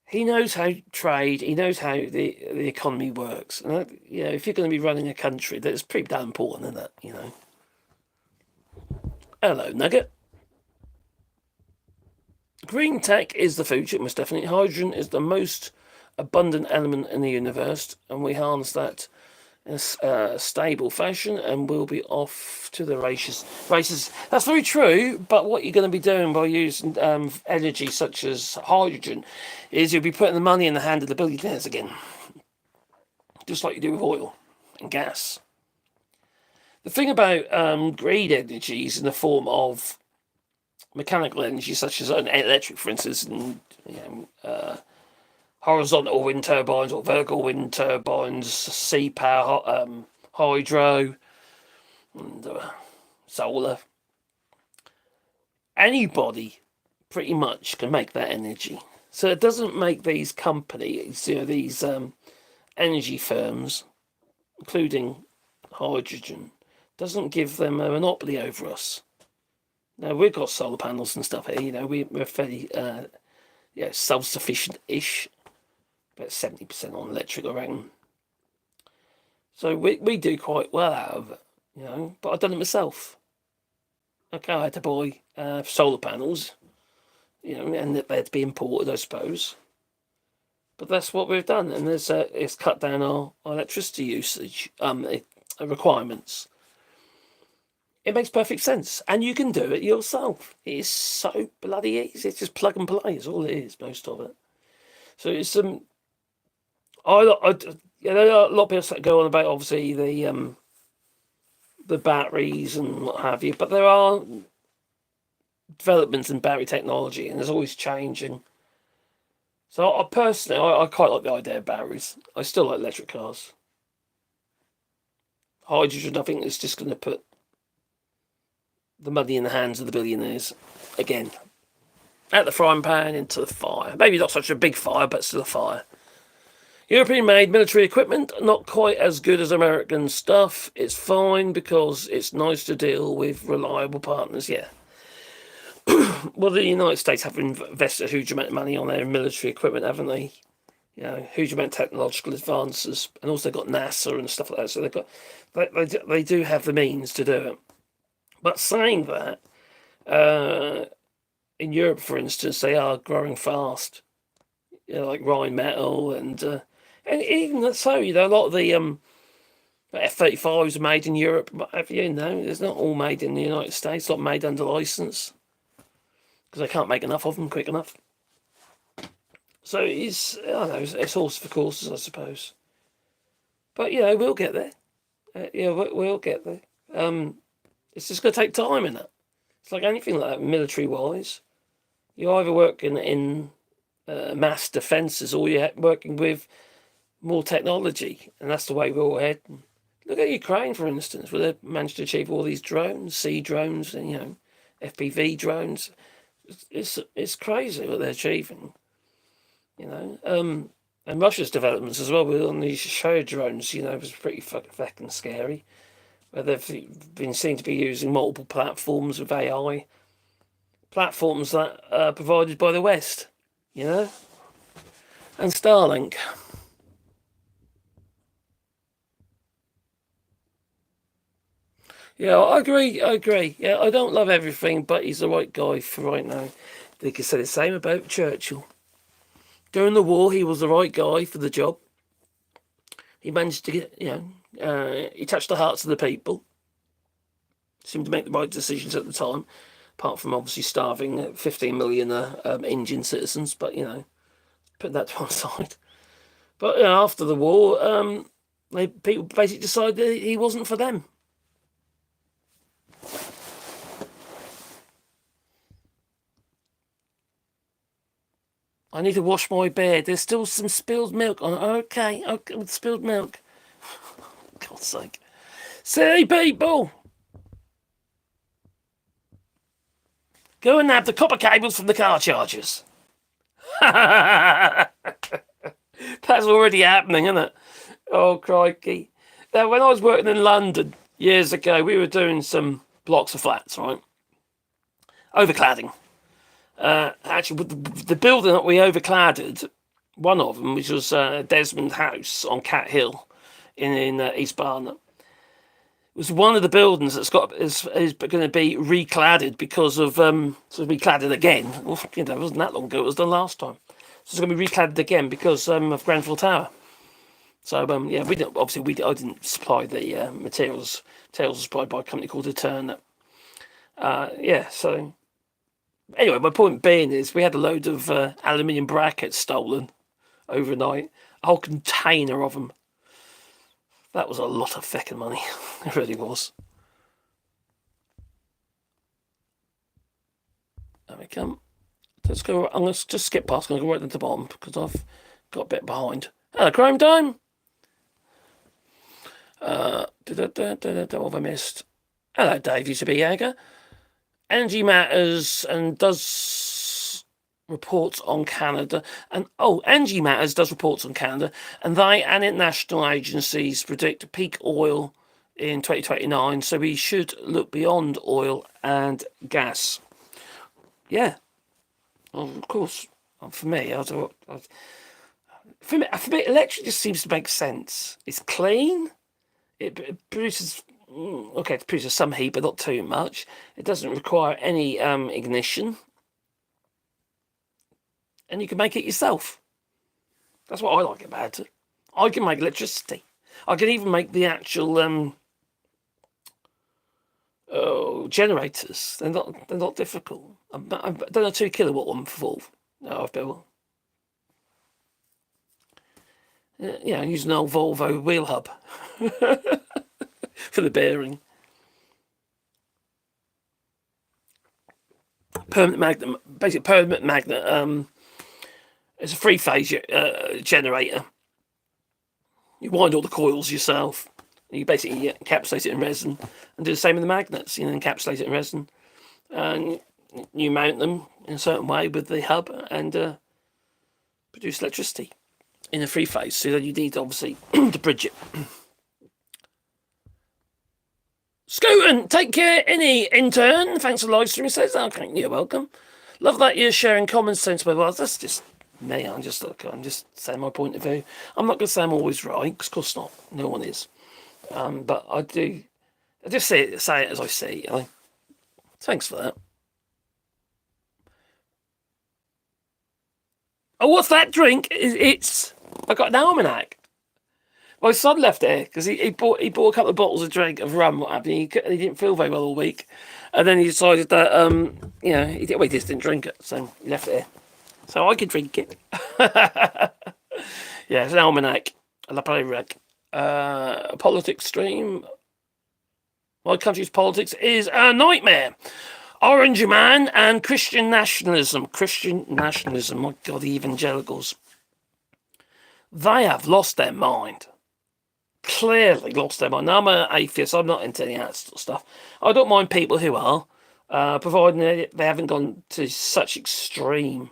He knows how trade. He knows how the economy works. And if you're going to be running a country, that's pretty damn important, isn't it? You know. Hello, Nugget. Green tech is the future, most definitely. Hydrogen is the most abundant element in the universe, and we harness that in a stable fashion, and we'll be off to the races. That's very true, but what you're going to be doing by using energy such as hydrogen is you'll be putting the money in the hand of the billionaires again, just like you do with oil and gas. The thing about green energies in the form of mechanical energy, such as electric, for instance, and horizontal wind turbines or vertical wind turbines, sea power, hydro, and solar. Anybody pretty much can make that energy. So it doesn't make these companies, these energy firms, including hydrogen, doesn't give them a monopoly over us. Now, we've got solar panels and stuff here. We're fairly self-sufficient-ish. About 70% on electric, I reckon. So we do quite well out of it, but I've done it myself. Okay, I had to buy solar panels, and they had to be imported, I suppose. But that's what we've done, and it's cut down our electricity usage requirements. It makes perfect sense, and you can do it yourself. It is so bloody easy. It's just plug and play. Is all it is, most of it. So it's a lot of people go on about obviously the batteries and what have you, but there are developments in battery technology, and there's always changing. So I personally quite like the idea of batteries. I still like electric cars. Hydrogen, I think, is just going to put the money in the hands of the billionaires again. Out the frying pan into the fire. Maybe not such a big fire, but still a fire. European-made military equipment, not quite as good as American stuff. It's fine because it's nice to deal with reliable partners, yeah. Well, the United States have invested a huge amount of money on their military equipment, haven't they? Huge amount of technological advances, and also got NASA and stuff like that. So they do have the means to do it. But saying that, in Europe, for instance, they are growing fast. Like Rheinmetall and even so, a lot of the F-35s are made in Europe. But it's not all made in the United States. It's not made under license because they can't make enough of them quick enough. So it's horse for courses, I suppose. But we'll get there. We'll get there. It's just going to take time, innit? It's like anything like that, military-wise. You either work in mass defences or you're working with more technology, and that's the way we're all heading. Look at Ukraine, for instance, where they've managed to achieve all these drones, sea drones, and FPV drones. It's crazy what they're achieving, you know. And Russia's developments as well with on these show drones, you know, was pretty fucking scary. Where they've been seen to be using multiple platforms of AI, platforms that are provided by the West, you know, and Starlink. Yeah, I agree. I agree. Yeah, I don't love everything, but he's the right guy for right now. They could say the same about Churchill. During the war, he was the right guy for the job. He managed to get, he touched the hearts of the people. Seemed to make the right decisions at the time, apart from obviously starving 15 million Indian citizens. But put that to one side. But after the war, people basically decided that he wasn't for them. I need to wash my beard. There's still some spilled milk on. Okay, with spilled milk. God's sake. Silly people! Go and nab the copper cables from the car chargers. That's already happening, isn't it? Oh, crikey. Now, when I was working in London years ago, we were doing some blocks of flats, right? Overcladding. Actually, the building that we overcladded, one of them, which was Desmond House on Cat Hill in East Barnet, was one of the buildings that's is going to be recladded because of recladded again. Well, it wasn't that long ago; it was done last time. So it's going to be recladded again because of Grenfell Tower. So we didn't, obviously I didn't supply the materials. Materials were supplied by a company called Eterna. So. Anyway, my point being is we had a load of aluminium brackets stolen overnight. A whole container of them. That was a lot of feckin' money. It really was. There we come. Let's go. I'm going to just skip past. I'm going to go right to the bottom because I've got a bit behind. Hello, Chrome Time. What have I missed? Hello, Dave Usabiaga. Energy Matters and does reports on Canada. Energy Matters does reports on Canada, and they and international agencies predict peak oil in 2029, so we should look beyond oil and gas. Yeah. Well, of course, for me, electric just seems to make sense. It's clean. It produces... Okay, it produces some heat, but not too much. It doesn't require any ignition. And you can make it yourself. That's what I like about it. I can make electricity. I can even make the actual generators. They're not difficult. I've done a 2 kilowatt one before. No, I've built one. Yeah, I'm using an old Volvo wheel hub. For the bearing. Permanent magnet, basic permanent magnet. It's a 3-phase generator. You wind all the coils yourself. You basically encapsulate it in resin and do the same with the magnets. Encapsulate it in resin, and you mount them in a certain way with the hub and produce electricity in a 3-phase. So then you need obviously to bridge it. Scootin', take care, any intern. Thanks for live streaming. Says, okay, you're welcome. Love that you're sharing common sense with us. That's just me. I'm just saying my point of view. I'm not going to say I'm always right, because of course not. No one is. But I just say it as I see it. Thanks for that. Oh, what's that drink? I got an almanac. My son left it here because he bought a couple of bottles of drink of rum. What happened? He didn't feel very well all week, and then he decided that he just didn't drink it, so he left it here. So I could drink it. Yeah, it's an almanac. La Playrec. Politics stream. My country's politics is a nightmare. Orange Man and Christian nationalism. Christian nationalism. My God, the evangelicals. They have lost their mind. Clearly lost their mind. Now, I'm an atheist. I'm not into any of that sort of stuff. I don't mind people who are. providing they haven't gone to such extreme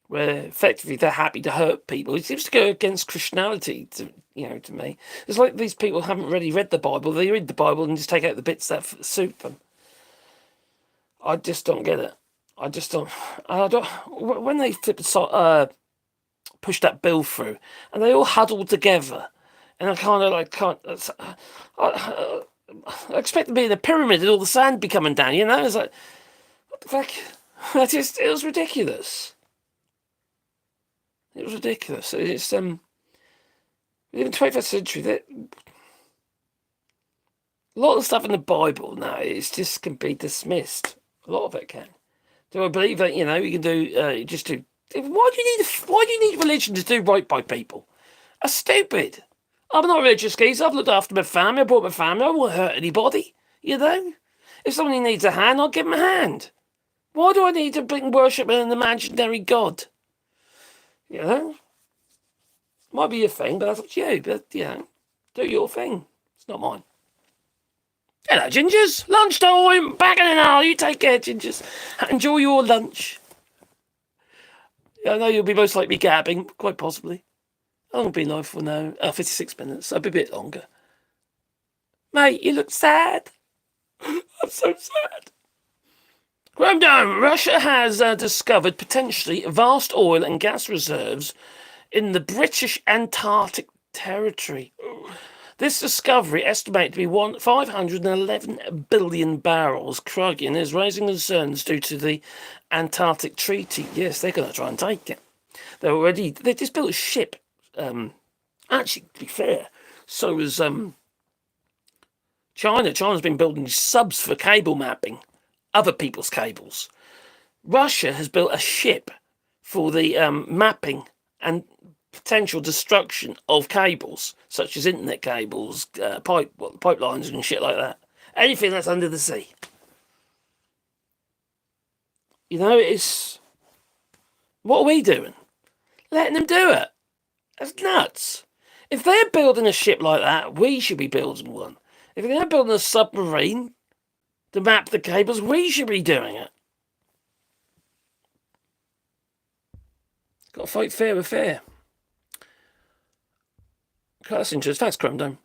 where effectively they're happy to hurt people. It seems to go against Christianity, to me. It's like these people haven't really read the Bible. They read the Bible and just take out the bits that suit them. I just don't get it. I don't. When they push that bill through, and they all huddle together, and I kind of like can't. I expect to be in a pyramid and all the sand be coming down. It's like, what the fuck? It was ridiculous. It was ridiculous. It's in the 21st century that a lot of the stuff in the Bible now can be dismissed. A lot of it can. Do I believe that you can do just to? Why do you need religion to do right by people? That's stupid. I'm not religious, geez. I've looked after my family. I brought my family. I won't hurt anybody. If somebody needs a hand, I'll give them a hand. Why do I need to worship an imaginary god? Might be your thing, but that's up to you. But do your thing. It's not mine. Hello, Gingers. Lunchtime. Back in an hour. You take care, Gingers. Enjoy your lunch. I know you'll be most likely gabbing, quite possibly. I won't be live for now. 56 minutes. I'll be a bit longer. Mate, you look sad. I'm so sad. Graham down. Russia has discovered potentially vast oil and gas reserves in the British Antarctic territory. This discovery, estimated to be 511 billion barrels, Krugin, is raising concerns due to the Antarctic Treaty. Yes, they're going to try and take it. They just built a ship. Actually, to be fair, so was China. China's been building subs for cable mapping, other people's cables. Russia has built a ship for the mapping and potential destruction of cables, such as internet cables, pipelines and shit like that. Anything that's under the sea. It's... What are we doing? Letting them do it. That's nuts. If they're building a ship like that, we should be building one. If they're building a submarine to map the cables, we should be doing it. Got to fight fair with fair. That's interesting. Thanks, Cromdome.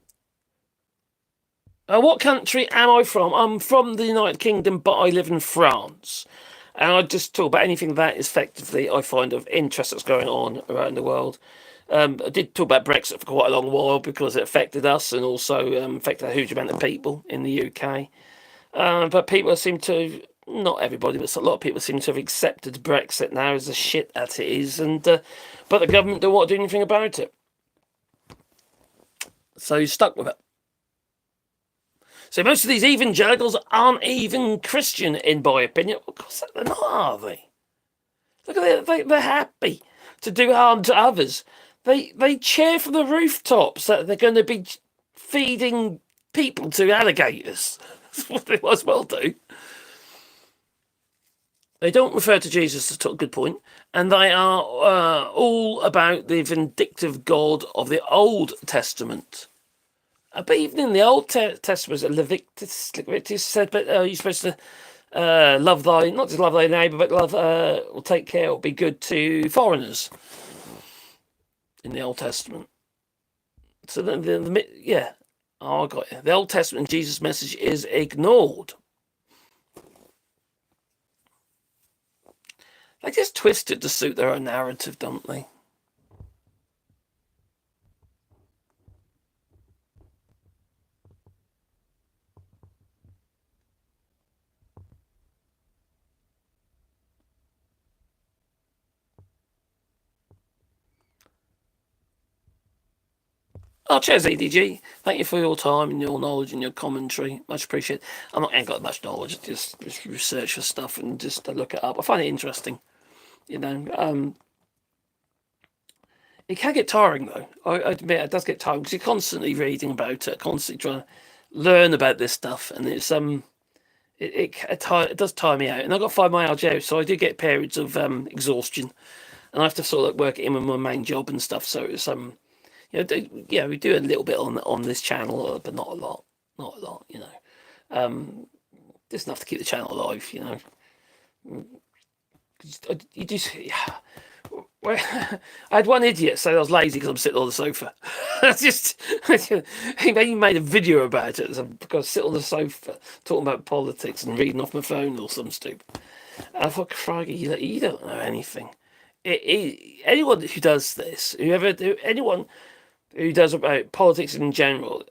What country am I from? I'm from the United Kingdom, but I live in France. And I just talk about anything that is effectively I find of interest that's going on around the world. I did talk about Brexit for quite a long while because it affected us and also affected a huge amount of people in the UK. But people seem to, not everybody, but a lot of people seem to have accepted Brexit now as the shit that it is. But the government don't want to do anything about it. So you're stuck with it. So most of these evangelicals aren't even Christian, in my opinion. Of course, they're not, are they? Look at them. They're happy to do harm to others. They cheer from the rooftops that they're going to be feeding people to alligators. That's what they might as well do. They don't refer to Jesus as a good point, and they are all about the vindictive God of the Old Testament. But even in the Old Testament, Leviticus said, but you're supposed to love not just love thy neighbour, but love, will take care, will be good to foreigners in the Old Testament. So I got you. The Old Testament Jesus' message is ignored. They just twist it to suit their own narrative, don't they? Oh, cheers, EDG. Thank you for your time and your knowledge and your commentary. Much appreciated. Ain't got much knowledge, just research for stuff and just look it up. I find it interesting. It can get tiring, though. I admit it does get tiring because you're constantly reading about it, constantly trying to learn about this stuff, and it's it does tire me out. And I've got fibromyalgia, so I do get periods of exhaustion, and I have to sort of work it in with my main job and stuff. So it's we do a little bit on this channel, but not a lot. just enough to keep the channel alive, you know. You just, well, I had one idiot say I was lazy because I'm sitting on the sofa. That's just, he made a video about it. I've got to sit on the sofa talking about politics and reading off my phone or some stupid. And I thought, Crikey, you don't know anything. Anyone who does this, anyone who does about politics in general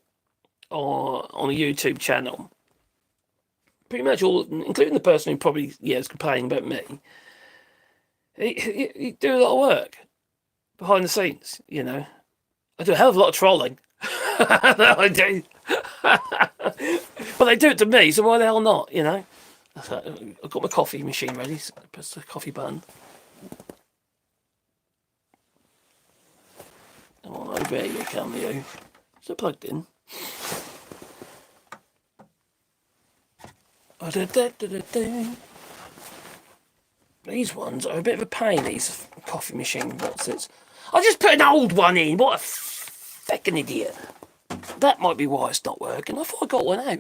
on a YouTube channel, pretty much all, including the person who probably is complaining about me, you do a lot of work behind the scenes, you know. I do a hell of a lot of trolling. No, I do. Well, they do it to me, so why the hell not, you know? I've got my coffee machine ready. So I press the coffee button. Oh, there you come, you. Is it plugged in? These ones are a bit of a pain, these coffee machine boxes. I just put an old one in. What a feckin' idiot. That might be why it's not working. I thought I got one out.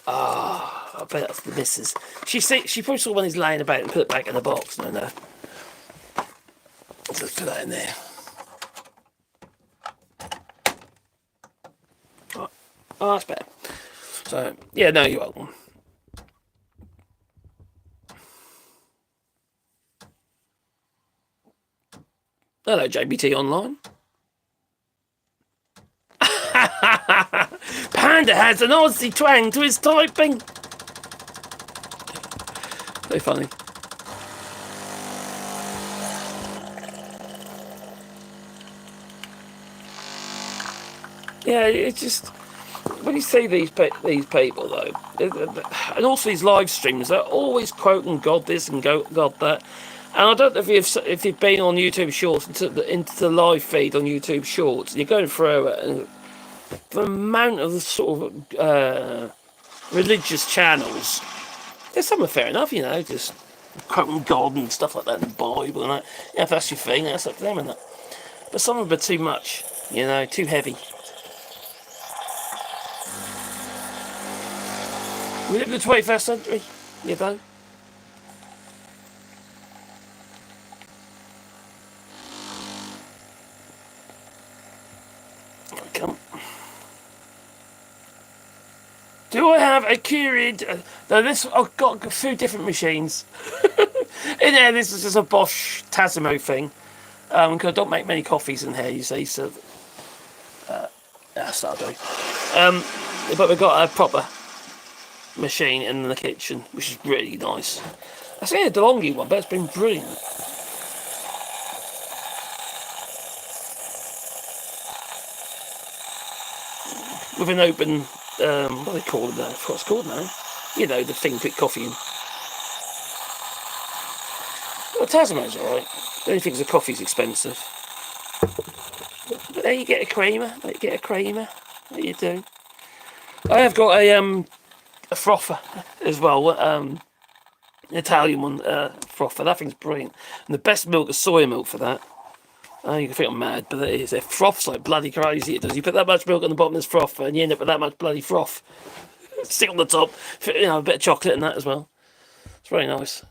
I bet that's the missus. She probably saw one of these laying about and put it back in the box. No. Let's put that in there. Oh, that's better. So, yeah, no, you're welcome. Hello, JBT Online. Panda has an Aussie twang to his typing. So funny. Yeah, it's just when you see these people though, and also these live streams, they're always quoting God this and God that. And I don't know if you've been on YouTube Shorts into the live feed on YouTube Shorts, and you're going through it, and the amount of the sort of religious channels, there's some are fair enough, you know, just quoting God and stuff like that in the Bible and that. Yeah, if that's your thing, that's up to them and that. But some of them are too much, you know, too heavy. We live in the 21st century, you know. Do I have a Keurig? I've got a few different machines. In there, this is just a Bosch Tasmo thing. Because I don't make many coffees in here, you see, so that's what I do. But we've got a proper machine in the kitchen, which is really nice. I say a DeLonghi one, but it's been brilliant. With an open, what do they call it now? I forgot what it's called now. You know, the thing to put coffee in. Well, Tasman's alright. The only thing is the coffee's expensive. But there you get a creamer. What do you do? I have got a frother as well. An Italian one, frother. That thing's brilliant. And the best milk is soy milk for that. You can think I'm mad, but it is. It froths like bloody crazy. It does. You put that much milk on the bottom of this frother, and you end up with that much bloody froth. Stick on the top, you know, a bit of chocolate in that as well. It's very nice.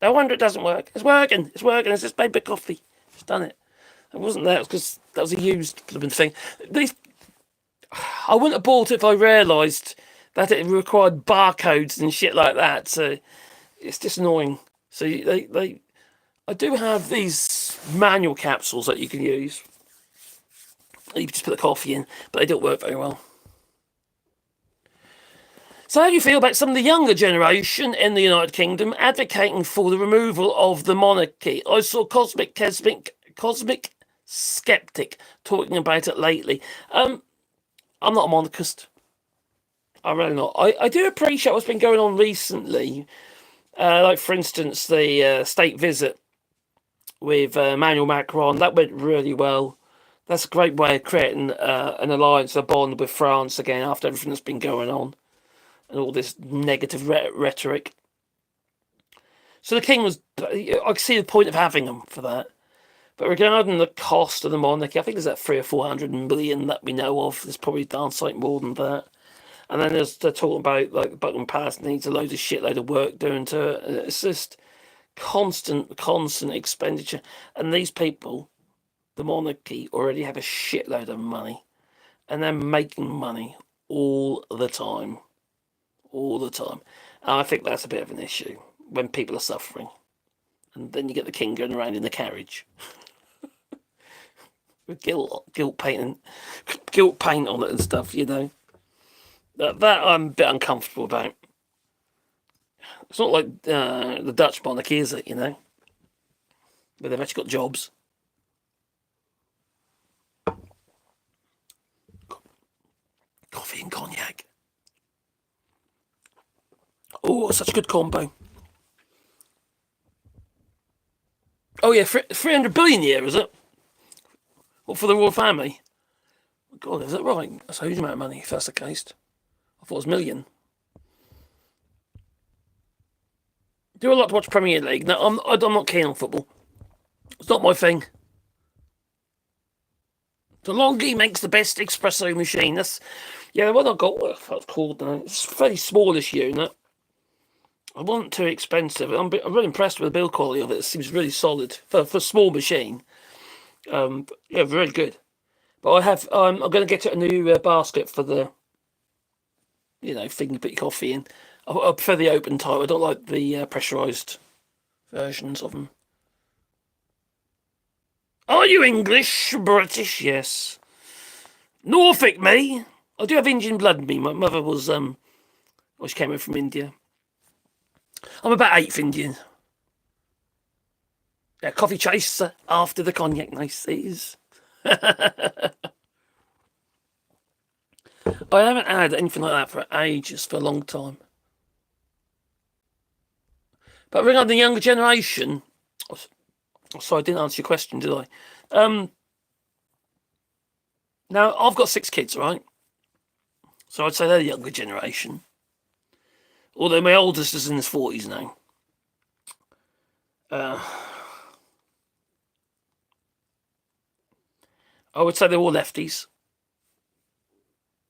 No wonder it doesn't work. It's working. It's just made big coffee. It's done it. It wasn't there. It was because that was a used thing. I wouldn't have bought it if I realised that it required barcodes and shit like that. So it's just annoying. So I do have these manual capsules that you can use. You can just put the coffee in, but they don't work very well. So how do you feel about some of the younger generation in the United Kingdom advocating for the removal of the monarchy? I saw Cosmic Skeptic talking about it lately. I'm not a monarchist. I'm really not. I do appreciate what's been going on recently. Like, for instance, the state visit with Emmanuel Macron. That went really well. That's a great way of creating an alliance, a bond with France again after everything that's been going on and all this negative rhetoric. So the king was... I see the point of having him for that. But regarding the cost of the monarchy, I think there's that 300 or 400 million that we know of. There's probably darn sight more than that. And then they're talking about like Buckingham Palace needs a shitload of work doing to it. It's just constant expenditure. And these people, the monarchy, already have a shitload of money, and they're making money all the time. And I think that's a bit of an issue when people are suffering. And then you get the king going around in the carriage with guilt paint on it and stuff, you know. That I'm a bit uncomfortable about. It's not like the Dutch monarchy, is it, you know? Where they've actually got jobs. Coffee and cognac. Oh, such a good combo. Oh yeah, 300 billion a year, is it? What, for the royal family? God, is that right? That's a huge amount of money, if that's the case. I thought it was a million. Do I like to watch Premier League? No, I'm not keen on football. It's not my thing. DeLonghi makes the best espresso machine. That's the one I got. What it's called now? It's a fairly smallish unit. I wasn't too expensive. I'm really impressed with the build quality of it. It seems really solid for a small machine. Yeah, very good. But I'm going to get a new basket for the, thing you put your coffee in. I prefer the open type. I don't like the pressurized versions of them. Are you English? British? Yes. Norfolk, me. I do have Indian blood in me. My mother was, she came over from India. I'm about 8th Indian. Yeah, coffee chaser after the cognac, nices. I haven't had anything like that for ages, for a long time. But regarding the younger generation, sorry, I didn't answer your question, did I? Now, I've got 6 kids, right? So I'd say they're the younger generation. Although my oldest is in his 40s now. I would say they're all lefties.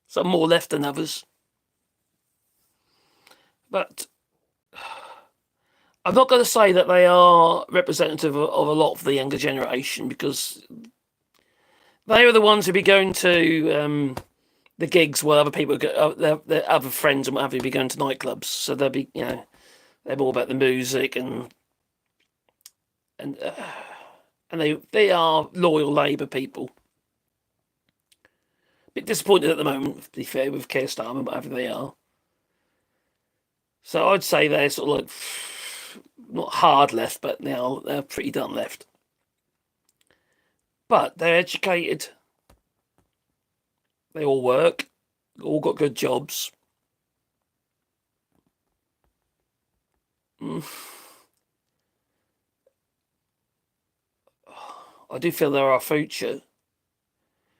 Some more left than others. But I'm not going to say that they are representative of a lot of the younger generation, because they are the ones who be going to the gigs where other people go, their other friends and what have you be going to nightclubs. So they'll be, they're more about the music and they are loyal Labour people. A bit disappointed at the moment, to be fair, with Keir Starmer, whatever they are. So I'd say they're sort of like not hard left, but they're pretty done left. But they're educated. They all work. All got good jobs. I do feel they're our future.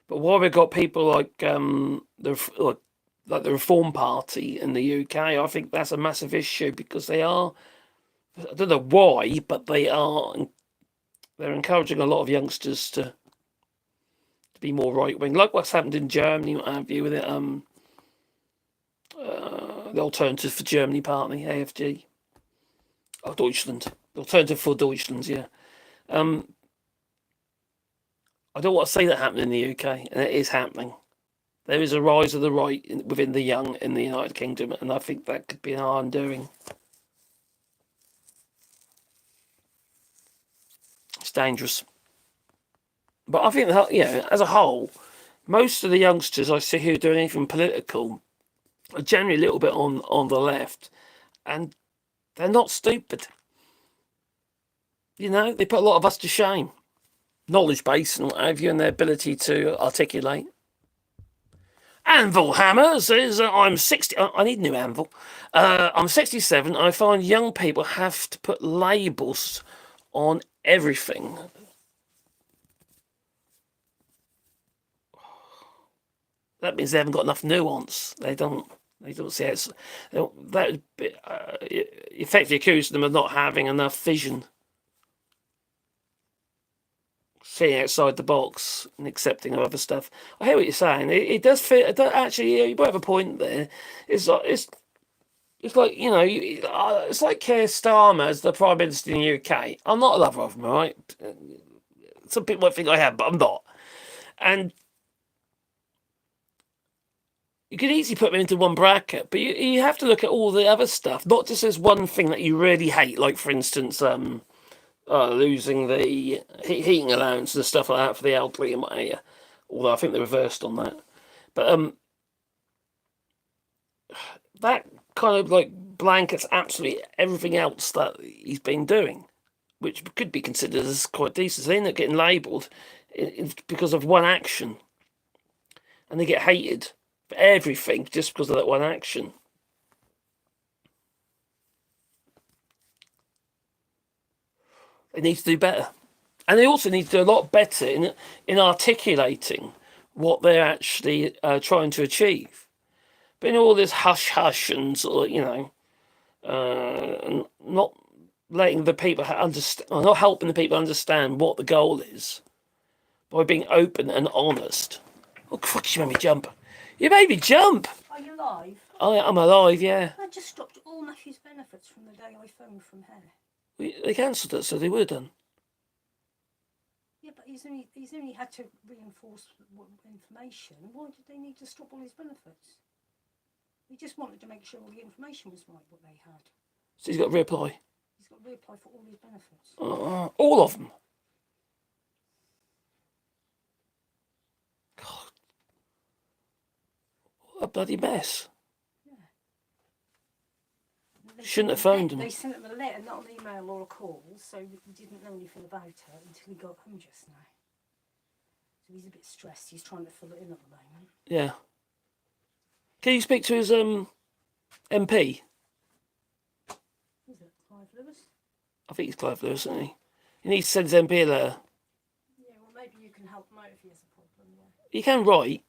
But why we've got people like the Reform Party in the UK, I think that's a massive issue, because they are, I don't know why, but they're encouraging a lot of youngsters to be more right wing, like what's happened in Germany, what have you, with it, the Alternative for Germany Party, AFG. Oh, Deutschland. The Alternative for Deutschland, yeah. I don't want to say that happened in the UK, and it is happening. There is a rise of the right within the young in the United Kingdom, and I think that could be our undoing. It's dangerous. But I think that, as a whole, most of the youngsters I see who are doing anything political are generally a little bit on the left, and they're not stupid. They put a lot of us to shame. Knowledge base and what have you, and their ability to articulate. Anvil Hammer says, I'm 60. I need a new anvil. I'm 67. I find young people have to put labels on everything. That means they haven't got enough nuance. They don't see it. That effectively accuse them of not having enough vision. seeing outside the box and accepting of other stuff. I hear what you're saying. It does fit. It does, actually, yeah, you might have a point there. It's like it's like Keir Starmer as the Prime Minister in the UK. I'm not a lover of him, right? Some people might think I am, but I'm not. And you can easily put them into one bracket, but you have to look at all the other stuff, not just as one thing that you really hate, like for instance, losing the heating allowance and stuff like that for the elderly in my area. Although I think they reversed on that, but that kind of like blankets absolutely everything else that he's been doing, which could be considered as quite decent. So they end up getting labelled because of one action, and they get hated for everything just because of that one action. They need to do better, and they also need to do a lot better in articulating what they're actually trying to achieve. But in all this hush hush and sort of, not letting the people understand, or not helping the people understand what the goal is by being open and honest. Oh, fuck, you made me jump. You made me jump. Are you live? I'm alive, yeah. I just stopped all Matthew's benefits from the day I phoned from here. They cancelled it, so they would have done. Yeah, but he's only had to reinforce information. Why did they need to stop all his benefits? He just wanted to make sure all the information was right, what they had. So he's got to reapply. He's got to reapply for all his benefits. All of them. God. What a bloody mess. Yeah. Shouldn't have phoned him. They sent him a letter, not an email or a call, so he didn't know anything about it until he got home just now. So he's a bit stressed. He's trying to fill it in at the moment. Yeah. Can you speak to his MP? Is it Clive Lewis? I think he's Clive Lewis, isn't he? He needs to send his MP a letter. Yeah, well, maybe you can help him out if he has a problem. Yeah. He can write.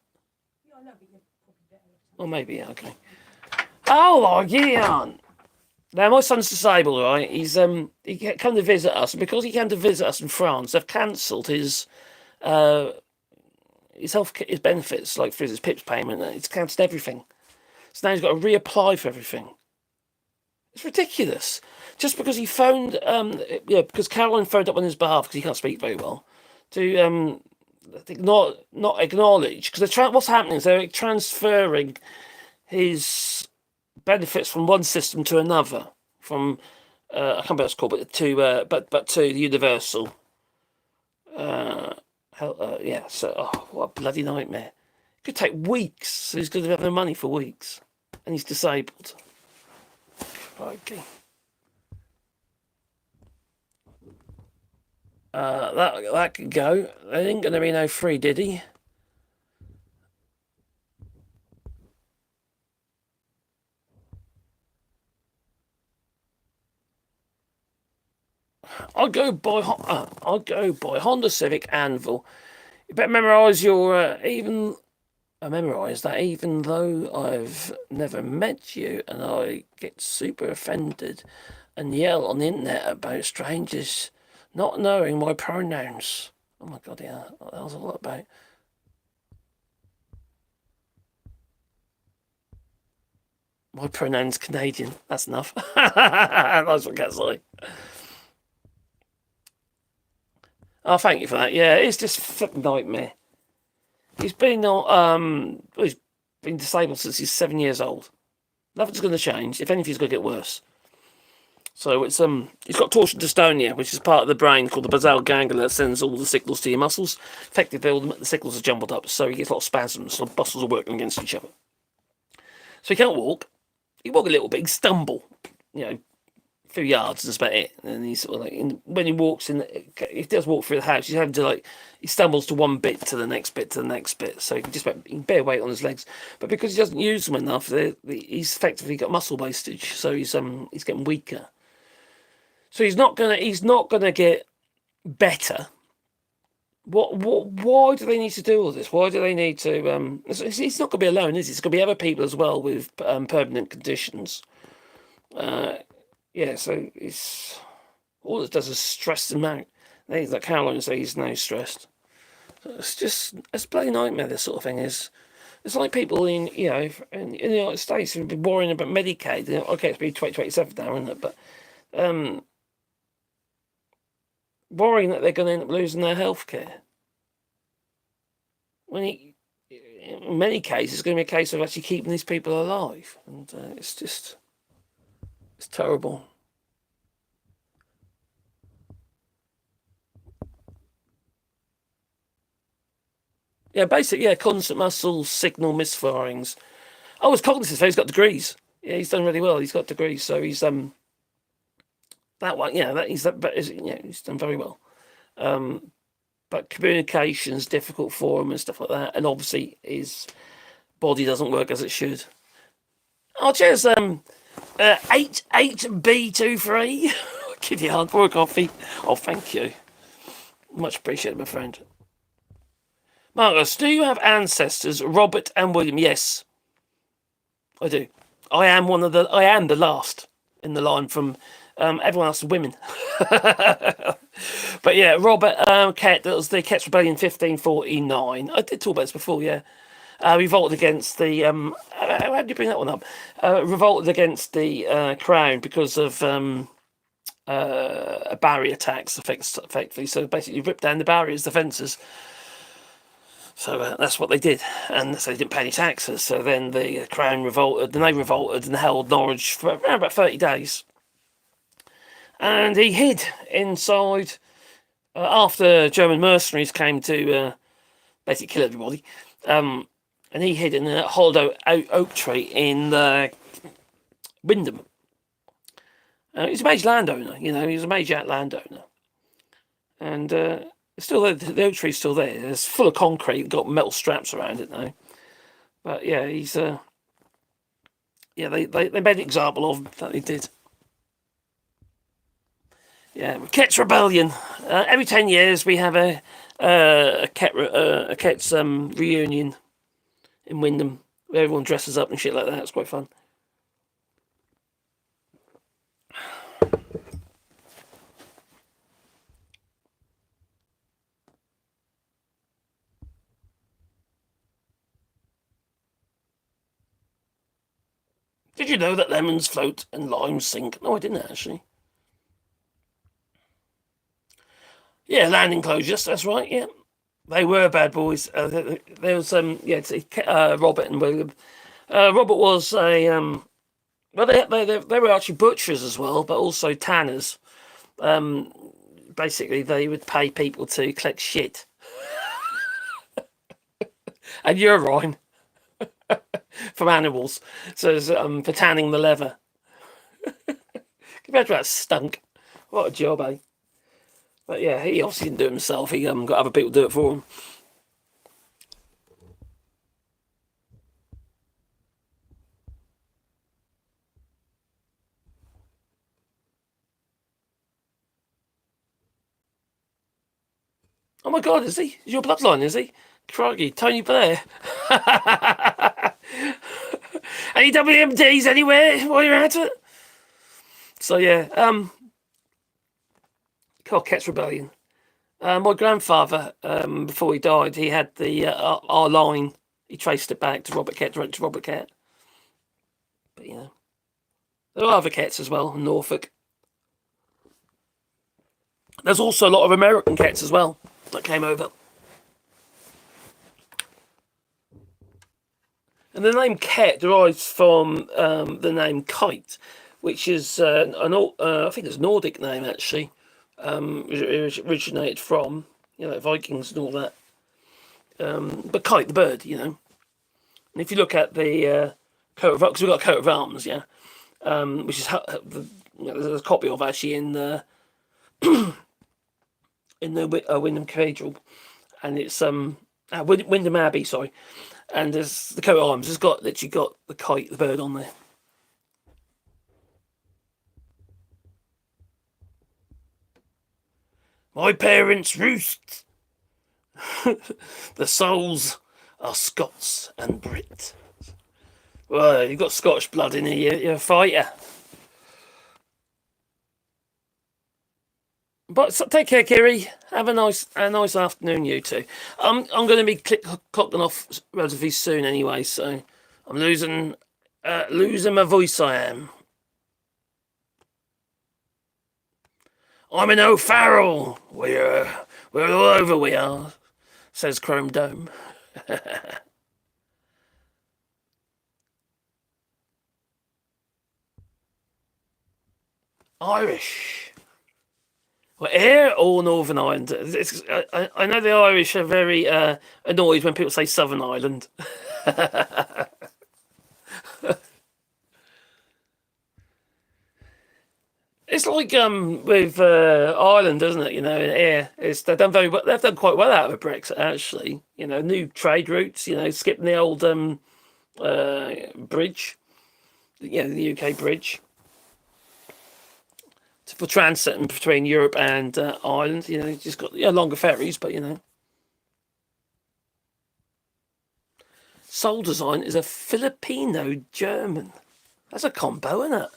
Yeah, I know, but you're probably better. Or maybe, yeah, okay. Oh, yeah. Now, my son's disabled, right? He come to visit us, and because he came to visit us in France, they've cancelled his his benefits, like for his PIPS payment. It's cancelled everything. So now he's got to reapply for everything. It's ridiculous. Just because he phoned, because Caroline phoned up on his behalf because he can't speak very well, to not acknowledge, because what's happening is they're transferring his benefits from one system to another, from I can't remember what it's called, but to the universal. What a bloody nightmare. It could take weeks. So he's going to have no money for weeks, and he's disabled. Okay. That could go. There ain't going to be no free Diddy. I'll go by Honda Civic Anvil. You better memorise your I memorise that even though I've never met you, and I get super offended and yell on the internet about strangers not knowing my pronouns. Oh my god, yeah, that was all about. My pronoun's Canadian. That's enough. That's what gets like. Oh, thank you for that. Yeah, it's just a flipping nightmare. He's been he's been disabled since he's 7 years old. Nothing's going to change. If anything, it's going to get worse. So it's he's got torsion dystonia, which is part of the brain called the basal ganglia that sends all the signals to your muscles. Effectively, all the signals are jumbled up, so he gets a lot of spasms. So the muscles are working against each other. So he can't walk. He walk a little bit, he stumble, a few yards, that's about it. And he's sort of like, when he walks in, he does walk through the house, he's having to he stumbles to one bit, to the next bit, to the next bit. So he can bear weight on his legs. But because he doesn't use them enough, he's effectively got muscle wastage. So he's getting weaker. So he's not gonna get better. Why do they need to do all this? Why do they need to? He's not going to be alone, is he? It's going to be other people as well with permanent conditions. So it's all it does is stress them out. He's like Caroline says, he's no stressed. It's a bloody nightmare. This sort of thing is. It's like people in in the United States who've been worrying about Medicaid. Okay, it's been 2027 now, isn't it? But worrying that they're going to end up losing their health care. In many cases, it's going to be a case of actually keeping these people alive, and it's terrible. Yeah, constant muscle signal misfirings. Oh, it's cognitive. He's got degrees. Yeah, he's done really well. He's got degrees, so he's that one. Yeah, he's done very well. But communication's difficult for him and stuff like that, and obviously his body doesn't work as it should. Oh, cheers. 8B23. Give you a hand for a coffee. Oh, thank you. Much appreciated, my friend. Marcus, do you have ancestors, Robert and William? Yes, I do. I am the last in the line from everyone else is women. But yeah, Robert Kett, that was the Kett's Rebellion 1549. I did talk about this before, yeah. Revolted against the how did you bring that one up? Revolted against the crown because of a barrier tax, effectively. So basically, ripped down the barriers, the fences. So that's what they did, and so they didn't pay any taxes. So then the crown revolted, and they revolted and held Norwich for around about 30 days. And he hid inside after German mercenaries came to basically kill everybody. And he hid in a hollowed oak tree in Wyndham. He's a major landowner, he's a major landowner. And it's still there, the oak tree's still there. It's full of concrete, got metal straps around it now. But yeah, he's they made an example of him, that they did. Yeah, Kett's Rebellion. Every 10 years we have a Kett's reunion in Wyndham, where everyone dresses up and shit like that. It's quite fun. Did you know that lemons float and limes sink? No, I didn't actually. Yeah, land enclosures. That's right. Yeah, they were bad boys. There was Robert and William. Robert was a well, they were actually butchers as well, but also tanners. Basically, they would pay people to collect shit and urine from animals, so for tanning the leather. Compared to that stunk. What a job, eh? But yeah, he obviously didn't do it himself. He got other people to do it for him. Oh my God, is he? Is your bloodline, is he? Crikey, Tony Blair. Any WMDs anywhere while you're at it? So yeah, Kett's Rebellion. My grandfather, before he died, he had our line. He traced it back to Robert Kett, direct to Robert Kett. But there are other Ketts as well in Norfolk. There's also a lot of American Ketts as well that came over. And the name Kett derives from the name kite, which is I think it's a Nordic name actually. It originated from Vikings and all that. But kite, the bird, And if you look at the coat of arms, because we've got a coat of arms, which is there's a copy of actually in the Wyndham Cathedral, and it's Wyndham Abbey, sorry. And there's the coat of arms. It's literally got the kite, the bird on there. My parents roost. The souls are Scots and Brit. Well, you've got Scottish blood in you. You're a fighter. But so, take care, Kiri. Have a nice afternoon, you two. I'm going to be clocking off relatively soon anyway, so I'm losing my voice. I am. I'm in O'Farrell. We're all over. We are, says Chrome Dome. Irish. Well, here or Northern Ireland. I know the Irish are very annoyed when people say Southern Ireland. It's like with Ireland, isn't it? You know, here they've done very well. They've done quite well out of Brexit, actually. You know, new trade routes. You know, skipping the old bridge. You know, the UK bridge for transiting between Europe and Ireland. You know, you just got longer ferries, but you know. Soul Design is a Filipino German. That's a combo, isn't it?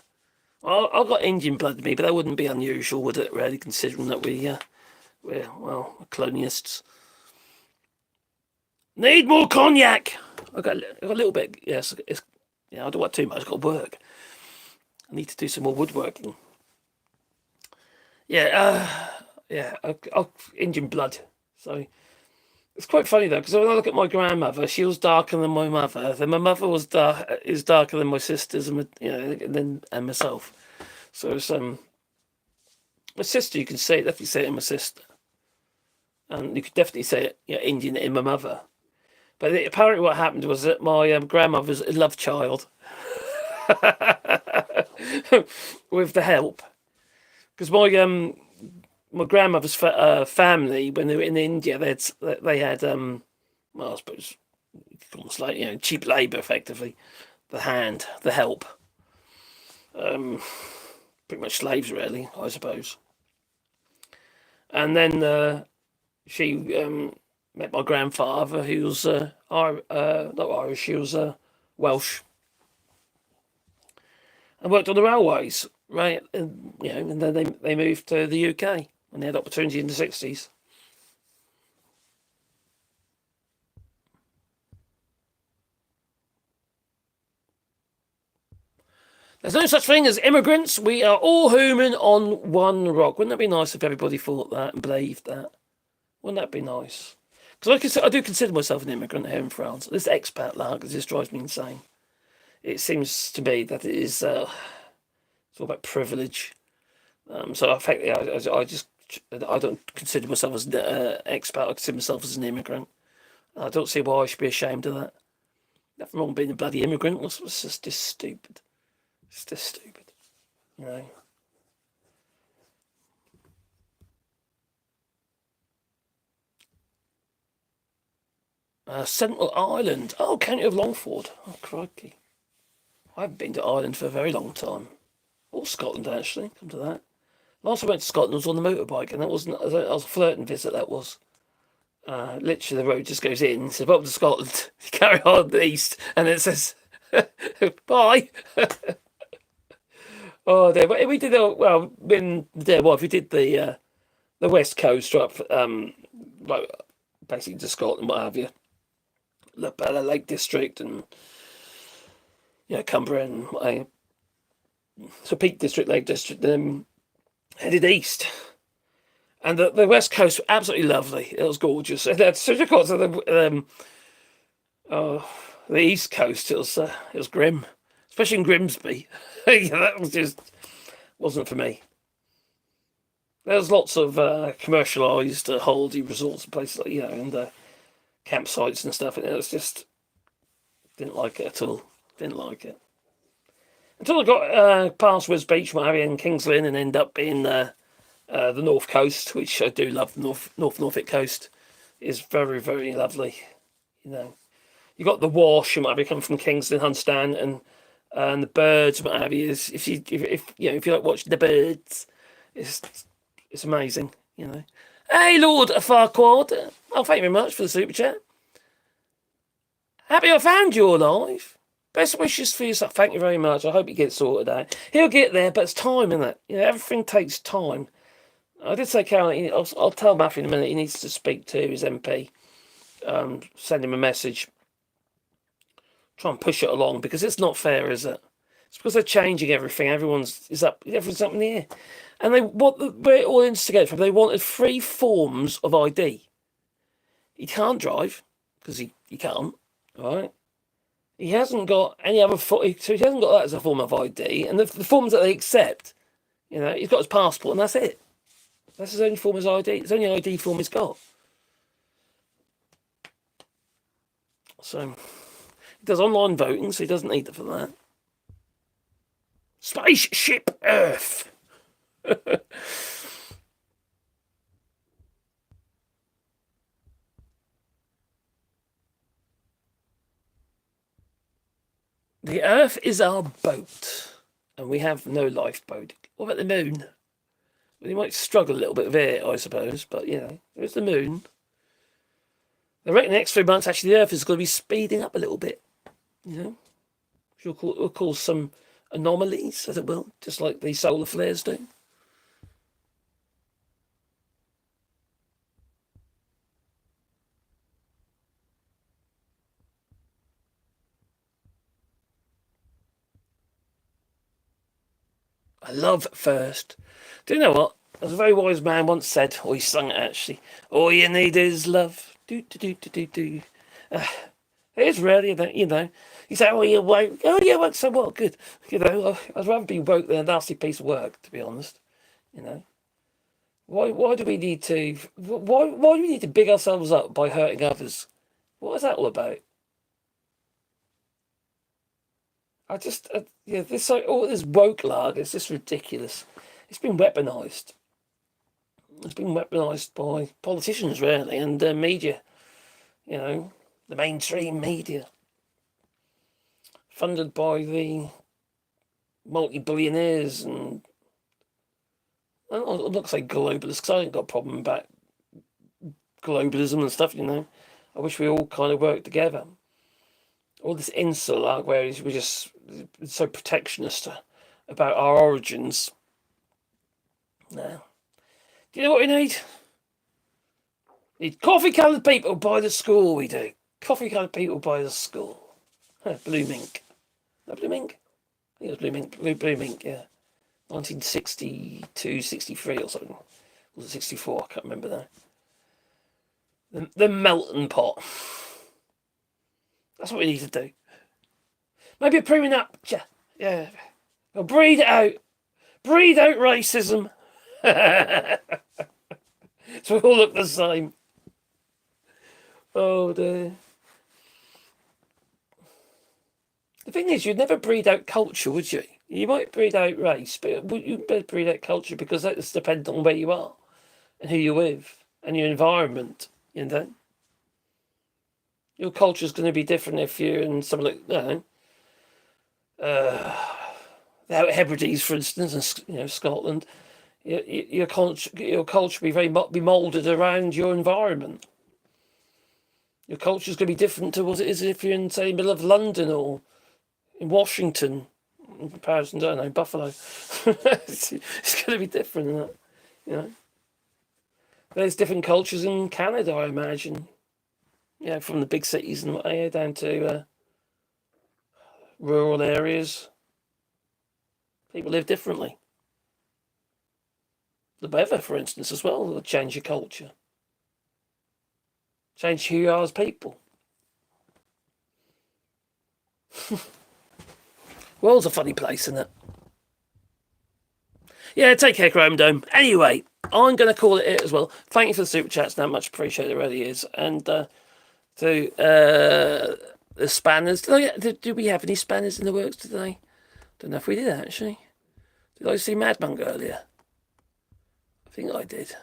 Well, I've got Indian blood in me, but that wouldn't be unusual, would it? Really, considering that we're colonialists. Need more cognac. I got a little bit. Yes, I don't want too much. I've got to work. I need to do some more woodworking. Yeah, Indian blood. So it's quite funny though, because when I look at my grandmother, she was darker than my mother. Then my mother is darker than my sisters, and and myself. So it's my sister. You can definitely say it in my sister, and you could definitely say it, Indian in my mother. But apparently, what happened was that my grandmother's a love child with the help, because my grandmother's family, when they were in India, they had well, I suppose almost like cheap labour, effectively, the help, pretty much slaves, really, I suppose. And then she met my grandfather, who was not Irish, he was Welsh, and worked on the railways, right? And then they moved to the UK when they had opportunity in the 60s. There's no such thing as immigrants. We are all human on one rock. Wouldn't that be nice if everybody thought that and believed that? Wouldn't that be nice? Because I do consider myself an immigrant here in France. This expat lark just drives me insane. It seems to me that it is it's all about privilege. So effectively, I don't consider myself as an expat. I consider myself as an immigrant. I don't see why I should be ashamed of that. Nothing wrong with being a bloody immigrant. It's just stupid. It's just stupid. You know. Central Ireland. Oh, County of Longford. Oh, crikey. I haven't been to Ireland for a very long time. Or Scotland, actually. Come to that. Last I went to Scotland was on the motorbike, and that was a flirting visit, that was. Literally, the road just goes in. It says, welcome to Scotland. You carry on east, and it says, bye. Oh, dear. We did, when dear wife, we did the west coast up, like, basically to Scotland, what have you. La Bella Lake District and Cumbria and so Peak District, Lake District, then headed east. And the west coast was absolutely lovely. It was gorgeous. And that's such a the east coast. It was grim, especially in Grimsby. That was just wasn't for me. There's lots of commercialised holiday resorts and places like and campsites and stuff, and it was just didn't like it at all. Didn't like it until I got past Wes Beach, and Kings Lynn, and end up in the North Coast, which I do love. Norfolk Coast is very, very lovely. You got the Wash, and come from Kings Lynn, Hunstanton, and the birds, what have you. If you like watching the birds, it's amazing. Hey, Lord Farquaad. Oh, thank you very much for the super chat. Happy I found you alive. Best wishes for yourself. Thank you very much. I hope you get sorted out. He'll get there, but it's time, isn't it? Everything takes time. I did say, Karen, I'll tell Matthew in a minute, he needs to speak to his MP, send him a message, try and push it along, because it's not fair, is it? It's because they're changing everything. Everything's up in the air. And where it all instigated from, they wanted 3 forms of ID. He can't drive, because he can't, all right? He hasn't got any other, so he hasn't got that as a form of ID. And the forms that they accept, he's got his passport, and that's it. That's his only form of ID. It's the only ID form he's got. So, he does online voting, so he doesn't need it for that. Spaceship Earth. The Earth is our boat, and we have no lifeboat. What about the moon? Well, you might struggle a little bit with it, I suppose, but there's the moon. I reckon the next 3 months, actually, the Earth is going to be speeding up a little bit. We'll cause some anomalies, as it will, just like the solar flares do. I love first. Do you know what? As a very wise man once said, or he sung it actually, all you need is love. Do, do, do, do, do, do. It is really, you say, oh, you're woke. Oh, you're woke, so what? Good. I'd rather be woke than a nasty piece of work, to be honest. Why do we need to, why do we need to big ourselves up by hurting others? What is that all about? All this woke lag is just ridiculous. It's been weaponised. It's been weaponised by politicians, really, and media. The mainstream media, funded by the multi-billionaires and I'm not going to say globalists, because I ain't got a problem about globalism and stuff. I wish we all kind of worked together. All this insular, where we're just so protectionist about our origins. No. Do you know what we need? We need coffee-coloured people by the school, we do. Coffee-coloured people by the school. Blue mink. No, blue mink? I think it was blue mink. Blue mink, yeah. 1962, 63 or something. Was it 64? I can't remember now. The melting pot. That's what we need to do. Maybe a pruning up. Yeah. We'll breed it out. Breed out racism. So we all look the same. Oh dear. The thing is, you'd never breed out culture, would you? You might breed out race, but you'd better breed out culture, because that's dependent on where you are and who you're with and your environment, Your culture's going to be different if you're in something like, the Hebrides, for instance, and Scotland. Your culture be moulded around your environment. Your culture's going to be different to what it is if you're in, say, the middle of London or in Washington. In comparison to, I don't know, Buffalo. It's going to be different than that, There's different cultures in Canada, I imagine. From the big cities and down to rural areas. People live differently. The weather, for instance, as well, will change your culture. Change who you are as people. World's a funny place, isn't it? Yeah, take care, Chrome Dome. Anyway, I'm going to call it as well. Thank you for the super chats. Now, much appreciated, it really is. And to the spanners. Did we have any spanners in the works today? Don't know if we did, actually. Did I see Mad Monk earlier? I think I did.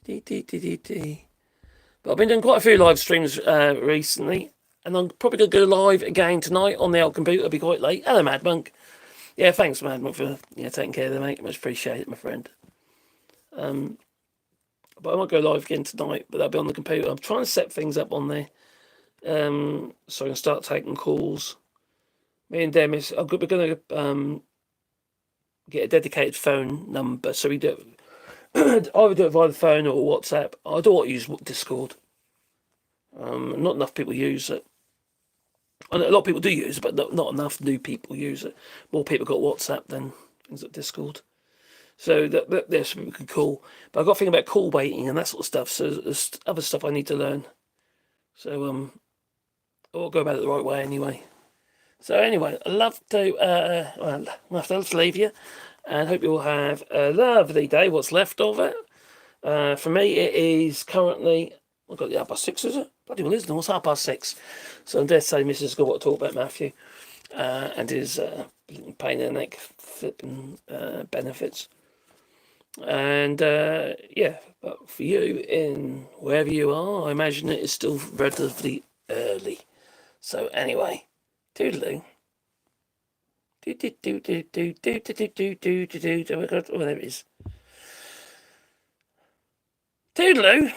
But I've been doing quite a few live streams recently. And I'm probably going to go live again tonight on the old computer. It'll be quite late. Hello, Mad Monk. Yeah, thanks, Mad Monk, for taking care of the mate. Much appreciated, my friend. But I might go live again tonight, but that'll be on the computer. I'm trying to set things up on there, so I can start taking calls. Me and Demis, we're going to get a dedicated phone number. So we do it. I would do it via the phone or WhatsApp. I don't use Discord. Not enough people use it. A lot of people do use it, but not enough new people use it. More people got WhatsApp than things like Discord. So that's what we could call. But I've got to think about call waiting and that sort of stuff. So there's other stuff I need to learn. So I'll go about it the right way anyway. So anyway, I'd love to leave you, and hope you all have a lovely day. What's left of it? For me, it is currently. I've got the 6:30, is it? Bloody well, isn't it? It's 6:30. So I dare say Mrs. got what to talk about Matthew and his pain in the neck flipping benefits. And but for you, in wherever you are, I imagine it is still relatively early. So anyway, toodaloo. Oh, there it is. Toodaloo.